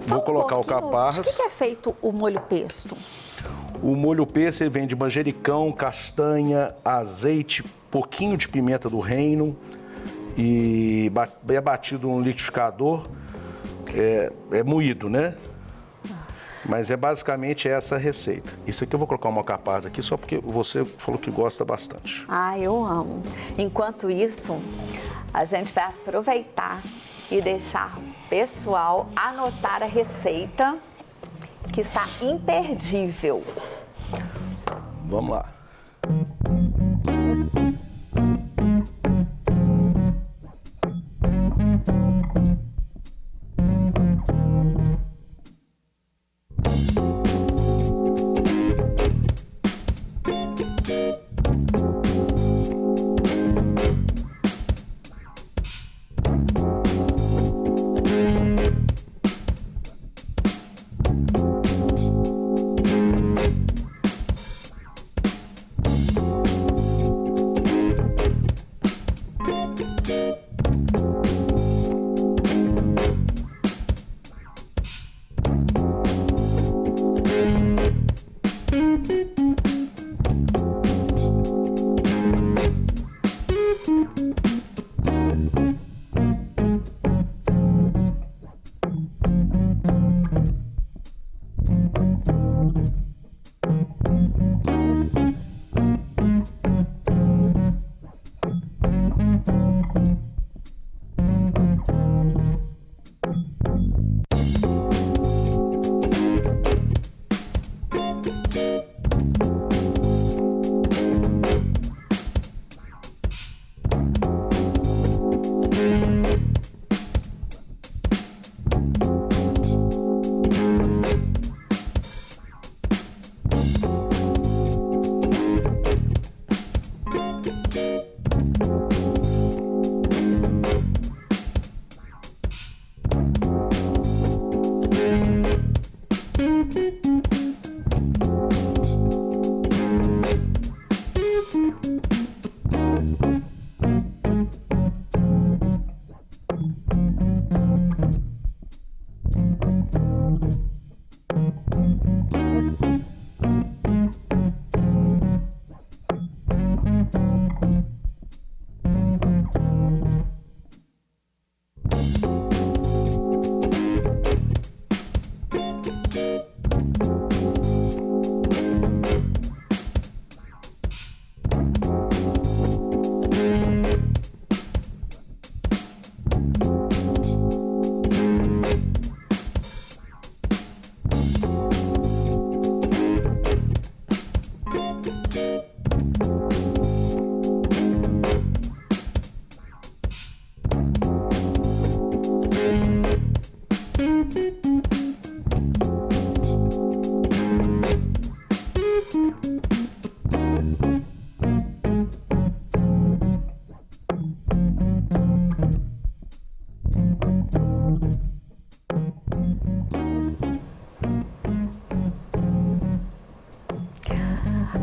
Speaker 4: Vou colocar o caparras.
Speaker 1: De que é feito o molho pesto?
Speaker 4: O molho pesto ele vem de manjericão, castanha, azeite, pouquinho de pimenta do reino e é batido no liquidificador, é moído, né? Mas é basicamente essa a receita. Isso aqui eu vou colocar uma alcaparra aqui só porque você falou que gosta bastante.
Speaker 1: Ah, eu amo. Enquanto isso, a gente vai aproveitar e deixar o pessoal anotar a receita que está imperdível.
Speaker 4: Vamos lá.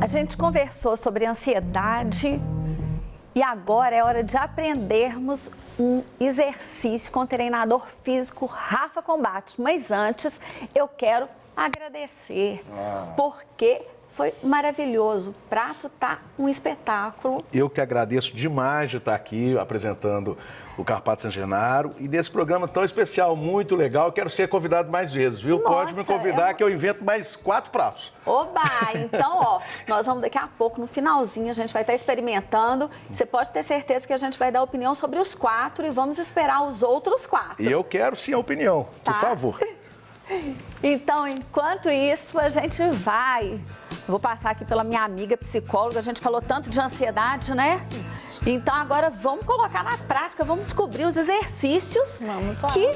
Speaker 1: A gente conversou sobre ansiedade e agora é hora de aprendermos um exercício com o treinador físico Rafa Combate. Mas antes, eu quero agradecer, porque foi maravilhoso. O prato tá um espetáculo.
Speaker 4: Eu que agradeço demais de estar aqui apresentando o Carpado San Genaro e nesse programa tão especial, muito legal. Eu quero ser convidado mais vezes, viu?
Speaker 1: Nossa,
Speaker 4: pode me convidar que eu invento mais 4 pratos.
Speaker 1: Oba! Então, ó, nós vamos daqui a pouco, no finalzinho, a gente vai estar experimentando. Você pode ter certeza que a gente vai dar opinião sobre os 4 e vamos esperar os outros 4.
Speaker 4: E eu quero sim a opinião,
Speaker 1: Tá?
Speaker 4: por favor.
Speaker 1: Então, enquanto isso, a gente vai. Vou passar aqui pela minha amiga psicóloga. A gente falou tanto de ansiedade, né?
Speaker 2: Isso.
Speaker 1: Então, agora vamos colocar na prática, vamos descobrir os exercícios
Speaker 2: Vamos lá.
Speaker 1: que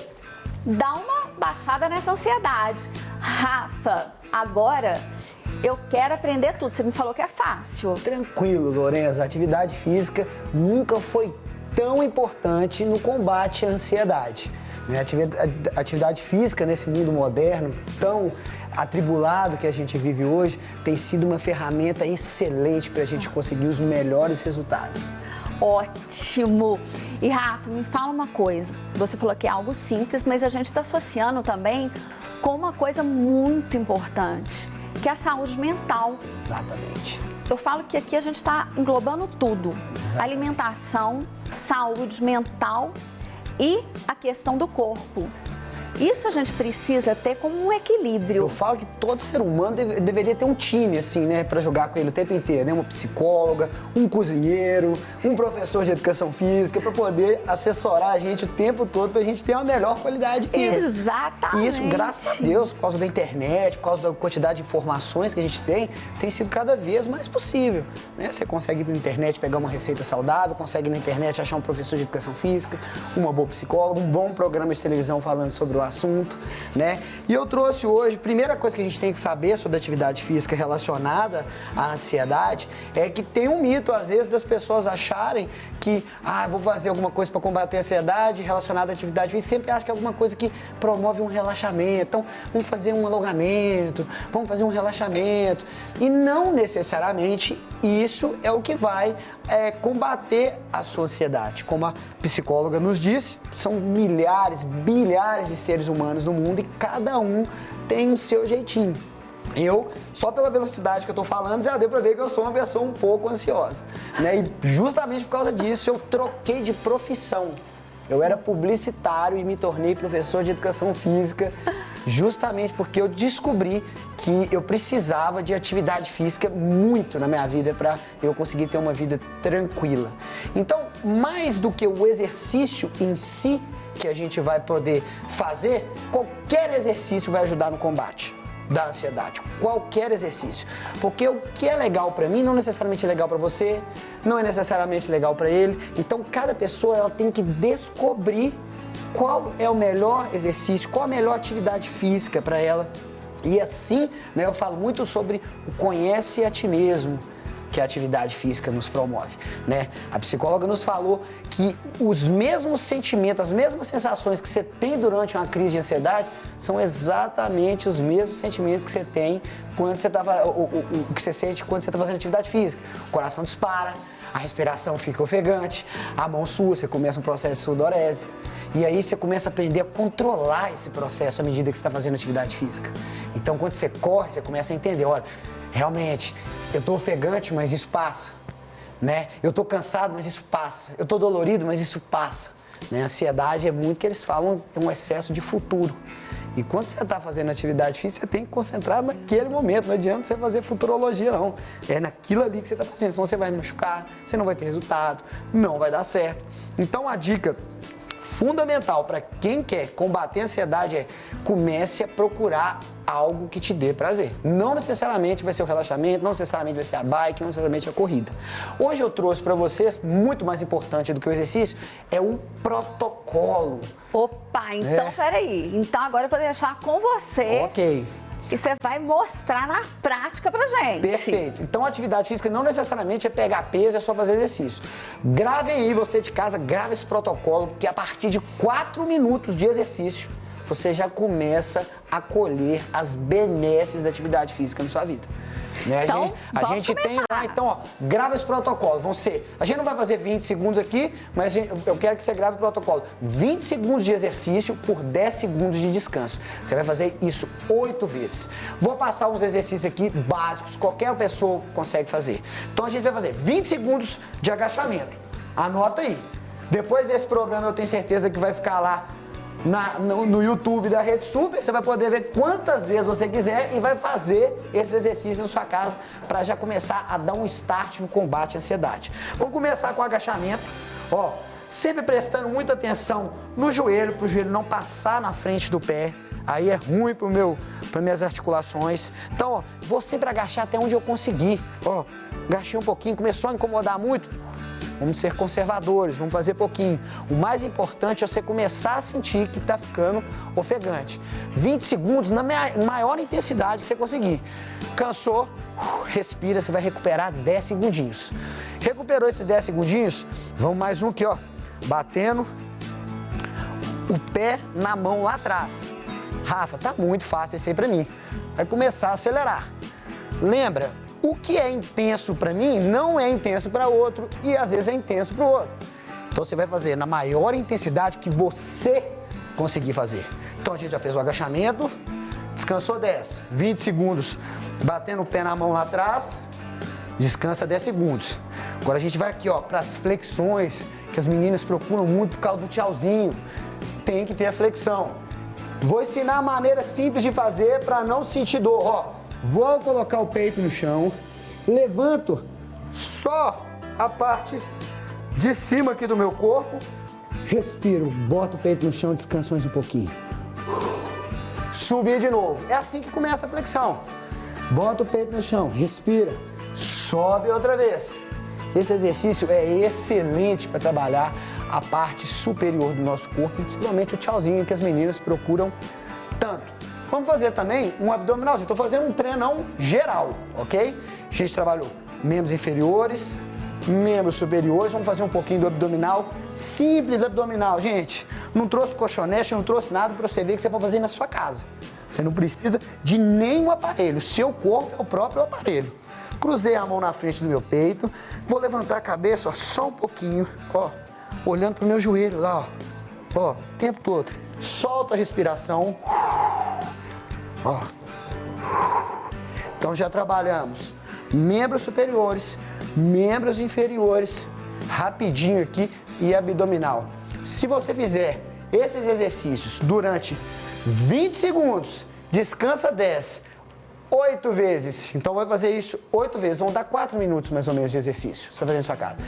Speaker 1: dão uma baixada nessa ansiedade. Rafa, agora eu quero aprender tudo. Você me falou que é fácil.
Speaker 3: Tranquilo, Lorenza. A atividade física nunca foi tão importante no combate à ansiedade. A atividade física nesse mundo moderno tão atribulado que a gente vive hoje tem sido uma ferramenta excelente para a gente conseguir os melhores resultados.
Speaker 1: Ótimo! E Rafa, me fala uma coisa. Você falou que é algo simples, mas a gente está associando também com uma coisa muito importante, que é a saúde mental.
Speaker 3: Exatamente.
Speaker 1: Eu falo que aqui a gente está englobando tudo.
Speaker 3: Exato.
Speaker 1: Alimentação, saúde mental e a questão do corpo. Isso a gente precisa ter como um equilíbrio.
Speaker 3: Eu falo que todo ser humano deveria ter um time, assim, né, para jogar com ele o tempo inteiro, né? Uma psicóloga, um cozinheiro, um professor de educação física, para poder assessorar a gente o tempo todo, para a gente ter uma melhor qualidade de vida.
Speaker 1: Exatamente.
Speaker 3: E isso, graças a Deus, por causa da internet, por causa da quantidade de informações que a gente tem sido cada vez mais possível, né? Você consegue ir na internet pegar uma receita saudável, consegue na internet achar um professor de educação física, uma boa psicóloga, um bom programa de televisão falando sobre o assunto, né? E eu trouxe hoje, primeira coisa que a gente tem que saber sobre atividade física relacionada à ansiedade é que tem um mito, às vezes, das pessoas acharem que, vou fazer alguma coisa para combater a ansiedade relacionada à atividade física, sempre acha que é alguma coisa que promove um relaxamento. Então, vamos fazer um alongamento, vamos fazer um relaxamento. E não necessariamente isso é o que vai combater a sua ansiedade. Como a psicóloga nos disse, são milhares, bilhares de seres humanos no mundo e cada um tem o seu jeitinho. Eu, só pela velocidade que eu tô falando, já deu pra ver que eu sou uma pessoa um pouco ansiosa, né? E justamente por causa disso eu troquei de profissão. Eu era publicitário e me tornei professor de educação física, justamente porque eu descobri que eu precisava de atividade física muito na minha vida para eu conseguir ter uma vida tranquila. Então, mais do que o exercício em si que a gente vai poder fazer, qualquer exercício vai ajudar no combate da ansiedade, qualquer exercício. Porque o que é legal para mim não necessariamente é legal para você, não é necessariamente legal para ele. Então, cada pessoa ela tem que descobrir qual é o melhor exercício, qual a melhor atividade física para ela. E assim, né, eu falo muito sobre o conhece a ti mesmo, que a atividade física nos promove, né? A psicóloga nos falou que os mesmos sentimentos, as mesmas sensações que você tem durante uma crise de ansiedade são exatamente os mesmos sentimentos que você tem quando você o que você sente quando você está fazendo atividade física. O coração dispara, a respiração fica ofegante, a mão sua, você começa um processo de sudorese. E aí você começa a aprender a controlar esse processo à medida que você está fazendo atividade física. Então, quando você corre, você começa a entender, olha, realmente, eu estou ofegante, mas isso passa, né? Eu estou cansado, mas isso passa. Eu estou dolorido, mas isso passa. Né? A ansiedade é muito que eles falam, é um excesso de futuro. E quando você está fazendo atividade física, você tem que concentrar naquele momento. Não adianta você fazer futurologia, não. É naquilo ali que você está fazendo. Senão você vai machucar, você não vai ter resultado, não vai dar certo. Então, a dica fundamental para quem quer combater a ansiedade é comece a procurar algo que te dê prazer. Não necessariamente vai ser o relaxamento, não necessariamente vai ser a bike, não necessariamente a corrida. Hoje eu trouxe para vocês, muito mais importante do que o exercício, é um protocolo.
Speaker 1: Opa, então peraí. Então agora eu vou deixar com você.
Speaker 3: Ok.
Speaker 1: E você vai mostrar na prática pra gente.
Speaker 3: Perfeito. Então, a atividade física não necessariamente é pegar peso, é só fazer exercício. Gravem aí, você de casa, grave esse protocolo, que a partir de 4 minutos de exercício, você já começa a colher as benesses da atividade física na sua vida. Né?
Speaker 1: Então,
Speaker 3: a gente tem lá, então, ó, grava esse protocolo. Vão ser, a gente não vai fazer 20 segundos aqui, mas eu quero que você grave o protocolo. 20 segundos de exercício por 10 segundos de descanso. Você vai fazer isso 8 vezes. Vou passar uns exercícios aqui básicos, qualquer pessoa consegue fazer. Então a gente vai fazer 20 segundos de agachamento. Anota aí. Depois desse programa eu tenho certeza que vai ficar lá no YouTube da Rede Super, você vai poder ver quantas vezes você quiser e vai fazer esse exercício na sua casa para já começar a dar um start no combate à ansiedade. Vamos começar com o agachamento, ó, sempre prestando muita atenção no joelho, para o joelho não passar na frente do pé, aí é ruim para minhas articulações. Então, ó, vou sempre agachar até onde eu conseguir, ó, agachei um pouquinho, começou a incomodar muito. Vamos ser conservadores, vamos fazer pouquinho. O mais importante é você começar a sentir que está ficando ofegante. 20 segundos na maior intensidade que você conseguir. Cansou, respira, você vai recuperar 10 segundinhos. Recuperou esses 10 segundinhos, vamos mais um aqui, ó. Batendo o pé na mão lá atrás. Rafa, tá muito fácil esse aí pra mim. Vai começar a acelerar. Lembra? O que é intenso para mim não é intenso para outro e às vezes é intenso para o outro. Então você vai fazer na maior intensidade que você conseguir fazer. Então a gente já fez o agachamento, descansou 10, 20 segundos, batendo o pé na mão lá atrás, descansa 10 segundos. Agora a gente vai aqui, ó, para as flexões que as meninas procuram muito por causa do tchauzinho. Tem que ter a flexão. Vou ensinar a maneira simples de fazer para não sentir dor, ó. Vou colocar o peito no chão, levanto só a parte de cima aqui do meu corpo, respiro, boto o peito no chão, descanso mais um pouquinho. Subir de novo. É assim que começa a flexão. Bota o peito no chão, respira, sobe outra vez. Esse exercício é excelente para trabalhar a parte superior do nosso corpo, principalmente o tchauzinho que as meninas procuram tanto. Vamos fazer também um abdominalzinho. Estou fazendo um treinão geral, ok? A gente trabalhou membros inferiores, membros superiores. Vamos fazer um pouquinho do abdominal. Simples abdominal, gente. Não trouxe colchonete, não trouxe nada para você ver que você pode fazer na sua casa. Você não precisa de nenhum aparelho. O seu corpo é o próprio aparelho. Cruzei a mão na frente do meu peito. Vou levantar a cabeça, ó, só um pouquinho, ó, olhando para o meu joelho lá, ó, o tempo todo. Solta a respiração. Ó. Então já trabalhamos membros superiores, membros inferiores, rapidinho aqui e abdominal. Se você fizer esses exercícios durante 20 segundos, descansa 10, 8 vezes. Então vai fazer isso 8 vezes, vão dar 4 minutos mais ou menos de exercício. Você vai fazer em sua casa.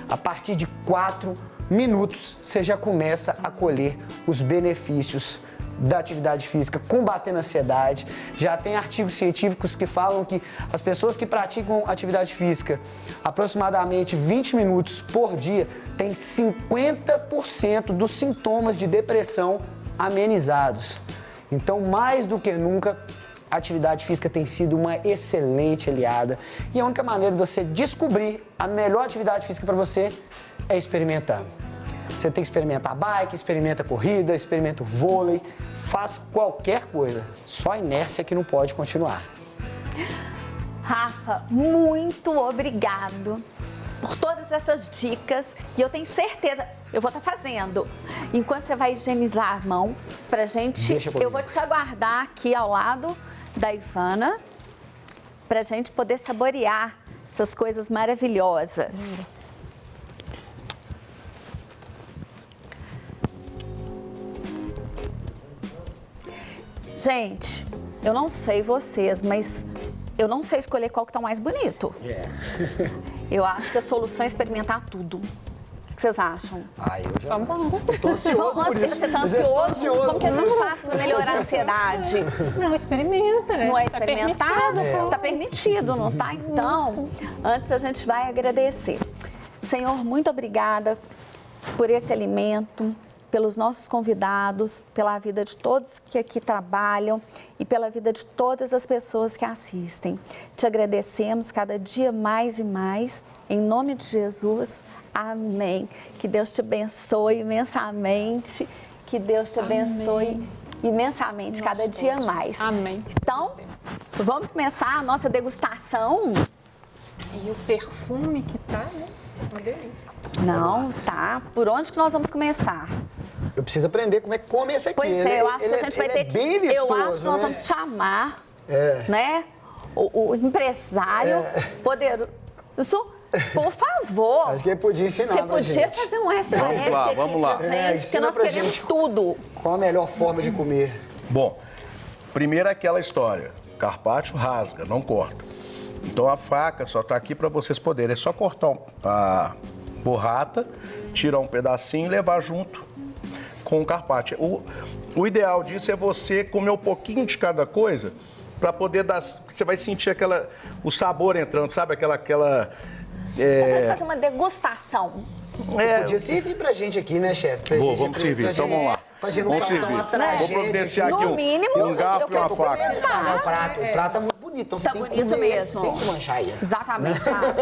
Speaker 3: A partir de 4 minutos, você já começa a colher os benefícios da atividade física, combatendo a ansiedade. Já tem artigos científicos que falam que as pessoas que praticam atividade física aproximadamente 20 minutos por dia têm 50% dos sintomas de depressão amenizados. Então, mais do que nunca, a atividade física tem sido uma excelente aliada. E a única maneira de você descobrir a melhor atividade física para você é experimentando. Você tem que experimentar bike, experimenta corrida, experimenta o vôlei, faz qualquer coisa. Só a inércia que não pode continuar.
Speaker 1: Rafa, muito obrigado por todas essas dicas. E eu tenho certeza, eu vou estar fazendo. Enquanto você vai higienizar a mão pra gente, eu vou te aguardar aqui ao lado da Ivana pra gente poder saborear essas coisas maravilhosas. Gente, eu não sei vocês, mas eu não sei escolher qual que tá mais bonito. Eu acho que a solução é experimentar tudo. O que vocês acham?
Speaker 3: Eu já
Speaker 2: Vamos.
Speaker 3: tô ansioso por isso.
Speaker 1: Você tá ansioso? Como que a gente faz para melhorar a ansiedade?
Speaker 2: Não, experimenta.
Speaker 1: Não é experimentado? Tá permitido, não tá? Então, antes a gente vai agradecer. Senhor, muito obrigada por esse alimento, pelos nossos convidados, pela vida de todos que aqui trabalham e pela vida de todas as pessoas que assistem. Te agradecemos cada dia mais e mais, em nome de Jesus. Amém. Que Deus te abençoe imensamente, que Deus te abençoe imensamente, cada dia mais.
Speaker 2: Amém.
Speaker 1: Então, vamos começar a nossa degustação?
Speaker 2: E o perfume que tá, né? Uma delícia.
Speaker 1: Não, tá. Por onde que nós vamos começar?
Speaker 3: Eu preciso aprender como é que come esse aqui.
Speaker 1: Pois é, eu acho que a gente vai ter que...
Speaker 3: bem vistoso,
Speaker 1: eu acho que nós
Speaker 3: né?
Speaker 1: vamos chamar, né, o empresário poderoso. Por favor.
Speaker 3: Acho que ele podia ensinar
Speaker 1: Você
Speaker 3: pra
Speaker 1: podia
Speaker 3: gente.
Speaker 1: fazer um SOS
Speaker 4: Vamos lá,
Speaker 1: aqui
Speaker 4: vamos lá.
Speaker 1: pra gente, porque
Speaker 3: ensina
Speaker 1: nós
Speaker 3: pra
Speaker 1: queremos
Speaker 3: gente.
Speaker 1: tudo.
Speaker 3: Qual a melhor forma de comer?
Speaker 4: Bom, primeiro é aquela história. Carpaccio rasga, não corta. Então a faca só está aqui para vocês poderem. É só cortar a burrata, tirar um pedacinho e levar junto com o carpaccio. O ideal disso é você comer um pouquinho de cada coisa para poder dar... Você vai sentir o sabor entrando, sabe?
Speaker 1: A gente vai fazer uma degustação.
Speaker 3: Podia servir pra gente aqui, né, chefe?
Speaker 4: Vamos servir, então vamos lá.
Speaker 3: Pra gente não causar uma tragédia.
Speaker 4: Vou providenciar
Speaker 1: No
Speaker 4: aqui
Speaker 1: mínimo,
Speaker 4: um garfo e uma
Speaker 1: eu
Speaker 4: faca.
Speaker 1: quero
Speaker 3: O prato é muito bonito, então você
Speaker 1: Tá
Speaker 3: tem que
Speaker 1: bonito
Speaker 3: comer
Speaker 1: mesmo.
Speaker 3: sem desmanchar ele.
Speaker 1: Exatamente, Rafa.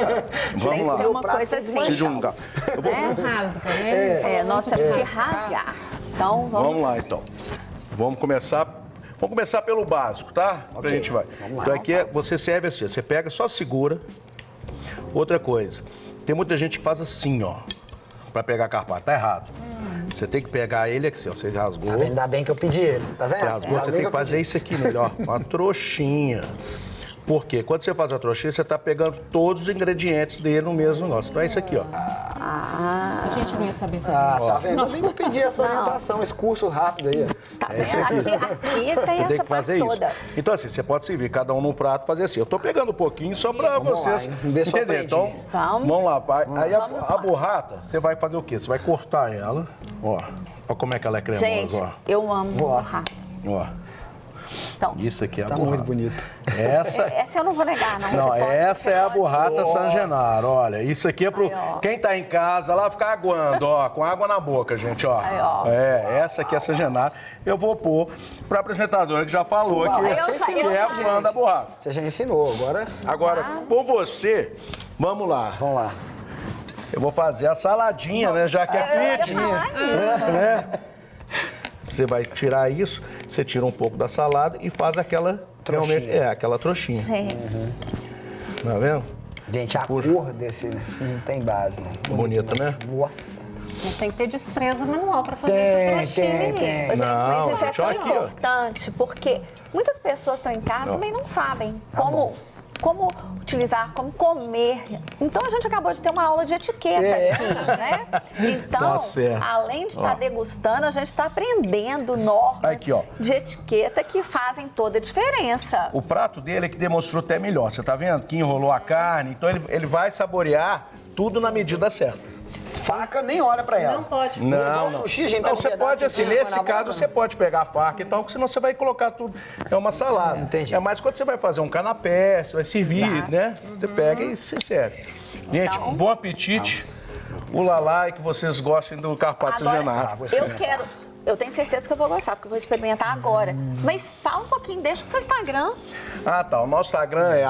Speaker 4: Vamos
Speaker 1: Tem
Speaker 4: lá.
Speaker 1: que ser uma
Speaker 3: O prato
Speaker 1: coisa
Speaker 3: sem
Speaker 1: assim.
Speaker 3: desmanchar.
Speaker 4: Preciso de um garfo. Eu vou-
Speaker 2: Rasga, né?
Speaker 1: Nós temos que rasgar. Então,
Speaker 4: Vamos lá, então. Vamos começar pelo básico, tá? Pra gente vai.
Speaker 3: Vamos lá.
Speaker 4: Então aqui você serve assim, você pega, só segura. Outra coisa, tem muita gente que faz assim, ó, pra pegar carpaccio. Tá errado. Você tem que pegar ele aqui, ó, você rasgou.
Speaker 3: Tá vendo? Ainda bem que eu pedi ele, tá vendo?
Speaker 4: Você rasgou,
Speaker 3: Ainda
Speaker 4: você
Speaker 3: bem
Speaker 4: tem que
Speaker 3: eu
Speaker 4: fazer
Speaker 3: pedi.
Speaker 4: isso aqui melhor, uma trouxinha. Por quê? Quando você faz a trouxinha, você tá pegando todos os ingredientes dele no mesmo negócio. Então é isso aqui, ó.
Speaker 2: A gente não ia saber fazer.
Speaker 3: Tá vendo? Ainda bem que eu pedi essa orientação, esse curso rápido aí. Ó.
Speaker 1: tá vendo? Aqui tem
Speaker 4: Você tem
Speaker 1: essa
Speaker 4: que fazer
Speaker 1: parte
Speaker 4: isso.
Speaker 1: toda.
Speaker 4: Então, assim, você pode servir cada um num prato, fazer assim. Eu tô pegando um pouquinho só pra
Speaker 3: Vamos lá,
Speaker 4: vocês
Speaker 3: hein? Vamos ver se eu
Speaker 4: entenderem.
Speaker 3: aprendi.
Speaker 4: Então, vamos lá. Aí a burrata, você vai fazer o quê? Você vai cortar ela. Ó como é que ela é cremosa,
Speaker 1: Gente,
Speaker 4: ó.
Speaker 1: eu amo
Speaker 3: Boa.
Speaker 1: burrata.
Speaker 4: Ó.
Speaker 1: Então,
Speaker 4: Isso aqui é a
Speaker 3: Tá
Speaker 4: burrata.
Speaker 3: muito bonito.
Speaker 1: essa eu não vou negar, não.
Speaker 4: Não,
Speaker 1: Você pode-
Speaker 4: essa é a burrata San Genaro, olha. Isso aqui é pro
Speaker 1: Aí, ó.
Speaker 4: quem tá em casa lá ficar aguando, ó, com água na boca, gente, ó.
Speaker 1: Aí, ó.
Speaker 4: Essa aqui é a San Genaro. Eu vou pôr pra apresentadora que já falou
Speaker 3: Uau,
Speaker 4: que
Speaker 1: eu
Speaker 3: você
Speaker 1: sa-
Speaker 3: ensinou
Speaker 1: eu
Speaker 4: é a
Speaker 3: pra
Speaker 1: sa-
Speaker 4: fã
Speaker 3: gente.
Speaker 4: da burrata.
Speaker 3: Você já ensinou, agora
Speaker 4: Agora, por você, vamos lá.
Speaker 3: vamos lá.
Speaker 4: Eu vou fazer a saladinha, né? Já que
Speaker 1: Eu
Speaker 4: é
Speaker 1: ia
Speaker 4: fit.
Speaker 1: falar isso.
Speaker 4: Você vai tirar isso, você tira um pouco da salada e faz aquela
Speaker 3: Trouxinha.
Speaker 4: realmente aquela trouxinha.
Speaker 1: Gente,
Speaker 4: Tá vendo?
Speaker 3: Gente, a
Speaker 4: Puxa.
Speaker 3: cor desse não tem base, não.
Speaker 4: Bonito, né?
Speaker 3: Nossa.
Speaker 2: Mas tem que ter destreza manual pra fazer
Speaker 3: Tem,
Speaker 2: essa trouxinha aí.
Speaker 3: tem.
Speaker 1: Ô, gente,
Speaker 4: Não,
Speaker 1: mas isso é
Speaker 4: gente,
Speaker 1: tão
Speaker 4: olha aqui, ó.
Speaker 1: importante, porque muitas pessoas estão em casa e também não sabem como como utilizar, como comer. Então, a gente acabou de ter uma aula de etiqueta aqui, né? Então,
Speaker 4: Tá certo.
Speaker 1: além de estar degustando, a gente está aprendendo normas
Speaker 4: Aqui, ó.
Speaker 1: de etiqueta que fazem toda a diferença.
Speaker 4: O prato dele é que demonstrou até melhor. Você tá vendo que enrolou a carne? Então ele vai saborear tudo na medida certa.
Speaker 3: Faca nem olha pra ela.
Speaker 2: Não pode.
Speaker 3: Não, igual sushi, a gente pega um
Speaker 4: você
Speaker 3: pedaço
Speaker 4: pode, assim,
Speaker 3: põe
Speaker 4: nesse
Speaker 3: na
Speaker 4: caso,
Speaker 3: boca,
Speaker 4: você pode pegar a faca e tal, porque senão você vai colocar tudo. É uma salada.
Speaker 3: Entendi.
Speaker 4: É mais quando você vai fazer um canapé, você vai servir,
Speaker 1: Exato.
Speaker 4: né? Você pega e se serve. Gente,
Speaker 1: Então-
Speaker 4: bom apetite. Ulalá, e que vocês gostem do carpaccio São Genaro.
Speaker 3: vou
Speaker 1: eu
Speaker 3: experimentar.
Speaker 1: quero... Eu tenho certeza que eu vou gostar, porque eu vou experimentar agora. Mas fala um pouquinho, deixa o seu Instagram.
Speaker 4: Ah, tá. O nosso Instagram é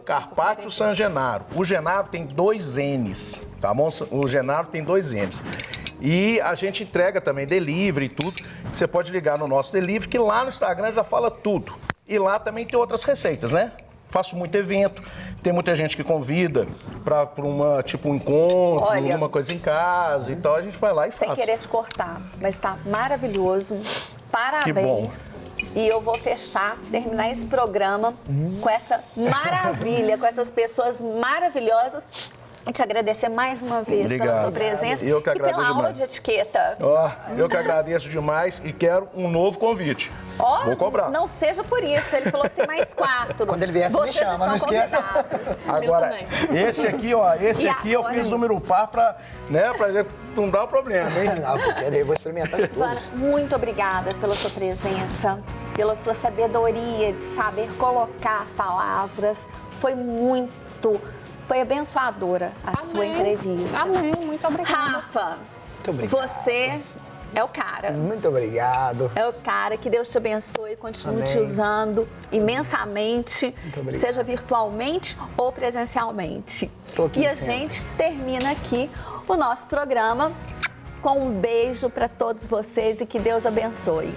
Speaker 4: @Carpaccio San Genaro. O Genaro tem 2 N's, tá bom? O Genaro tem 2 N's. E a gente entrega também delivery e tudo. Você pode ligar no nosso delivery, que lá no Instagram já fala tudo. E lá também tem outras receitas, né? Faço muito evento, tem muita gente que convida para uma, tipo, um encontro,
Speaker 1: Olha,
Speaker 4: uma coisa em casa e tal. A gente vai lá e
Speaker 1: Sem
Speaker 4: faz.
Speaker 1: querer te cortar, mas tá maravilhoso. Parabéns. E eu vou terminar esse programa com essa maravilha, com essas pessoas maravilhosas. E te agradecer mais uma vez pela
Speaker 4: Obrigado.
Speaker 1: sua presença
Speaker 4: Eu que
Speaker 1: e pela
Speaker 4: agradeço
Speaker 1: aula
Speaker 4: demais.
Speaker 1: de etiqueta.
Speaker 4: Ó, eu que agradeço demais e quero um novo convite.
Speaker 1: Ó,
Speaker 4: Vou cobrar.
Speaker 1: não seja por isso, ele falou que tem mais 4.
Speaker 3: Quando ele vier, você me
Speaker 1: Vocês
Speaker 3: chama,
Speaker 1: estão
Speaker 3: não esqueça.
Speaker 1: convidados.
Speaker 4: Agora,
Speaker 2: também.
Speaker 4: esse aqui, ó, esse
Speaker 1: E
Speaker 4: aqui eu
Speaker 1: agora?
Speaker 4: fiz número par pra, né, pra ele não dar o problema, hein?
Speaker 3: Não, porque daí eu vou experimentar de
Speaker 1: Clara,
Speaker 3: todos.
Speaker 1: muito obrigada pela sua presença, pela sua sabedoria de saber colocar as palavras. Foi abençoadora a sua entrevista.
Speaker 2: Amém, muito obrigada.
Speaker 1: Rafa,
Speaker 3: obrigado.
Speaker 1: você é o cara.
Speaker 3: Muito obrigado.
Speaker 1: É o cara, que Deus te abençoe, continue te
Speaker 3: Amém.
Speaker 1: usando imensamente,
Speaker 3: obrigado.
Speaker 1: seja virtualmente ou presencialmente.
Speaker 3: Tô aqui
Speaker 1: E a
Speaker 3: sempre.
Speaker 1: gente termina aqui o nosso programa com um beijo para todos vocês e que Deus abençoe.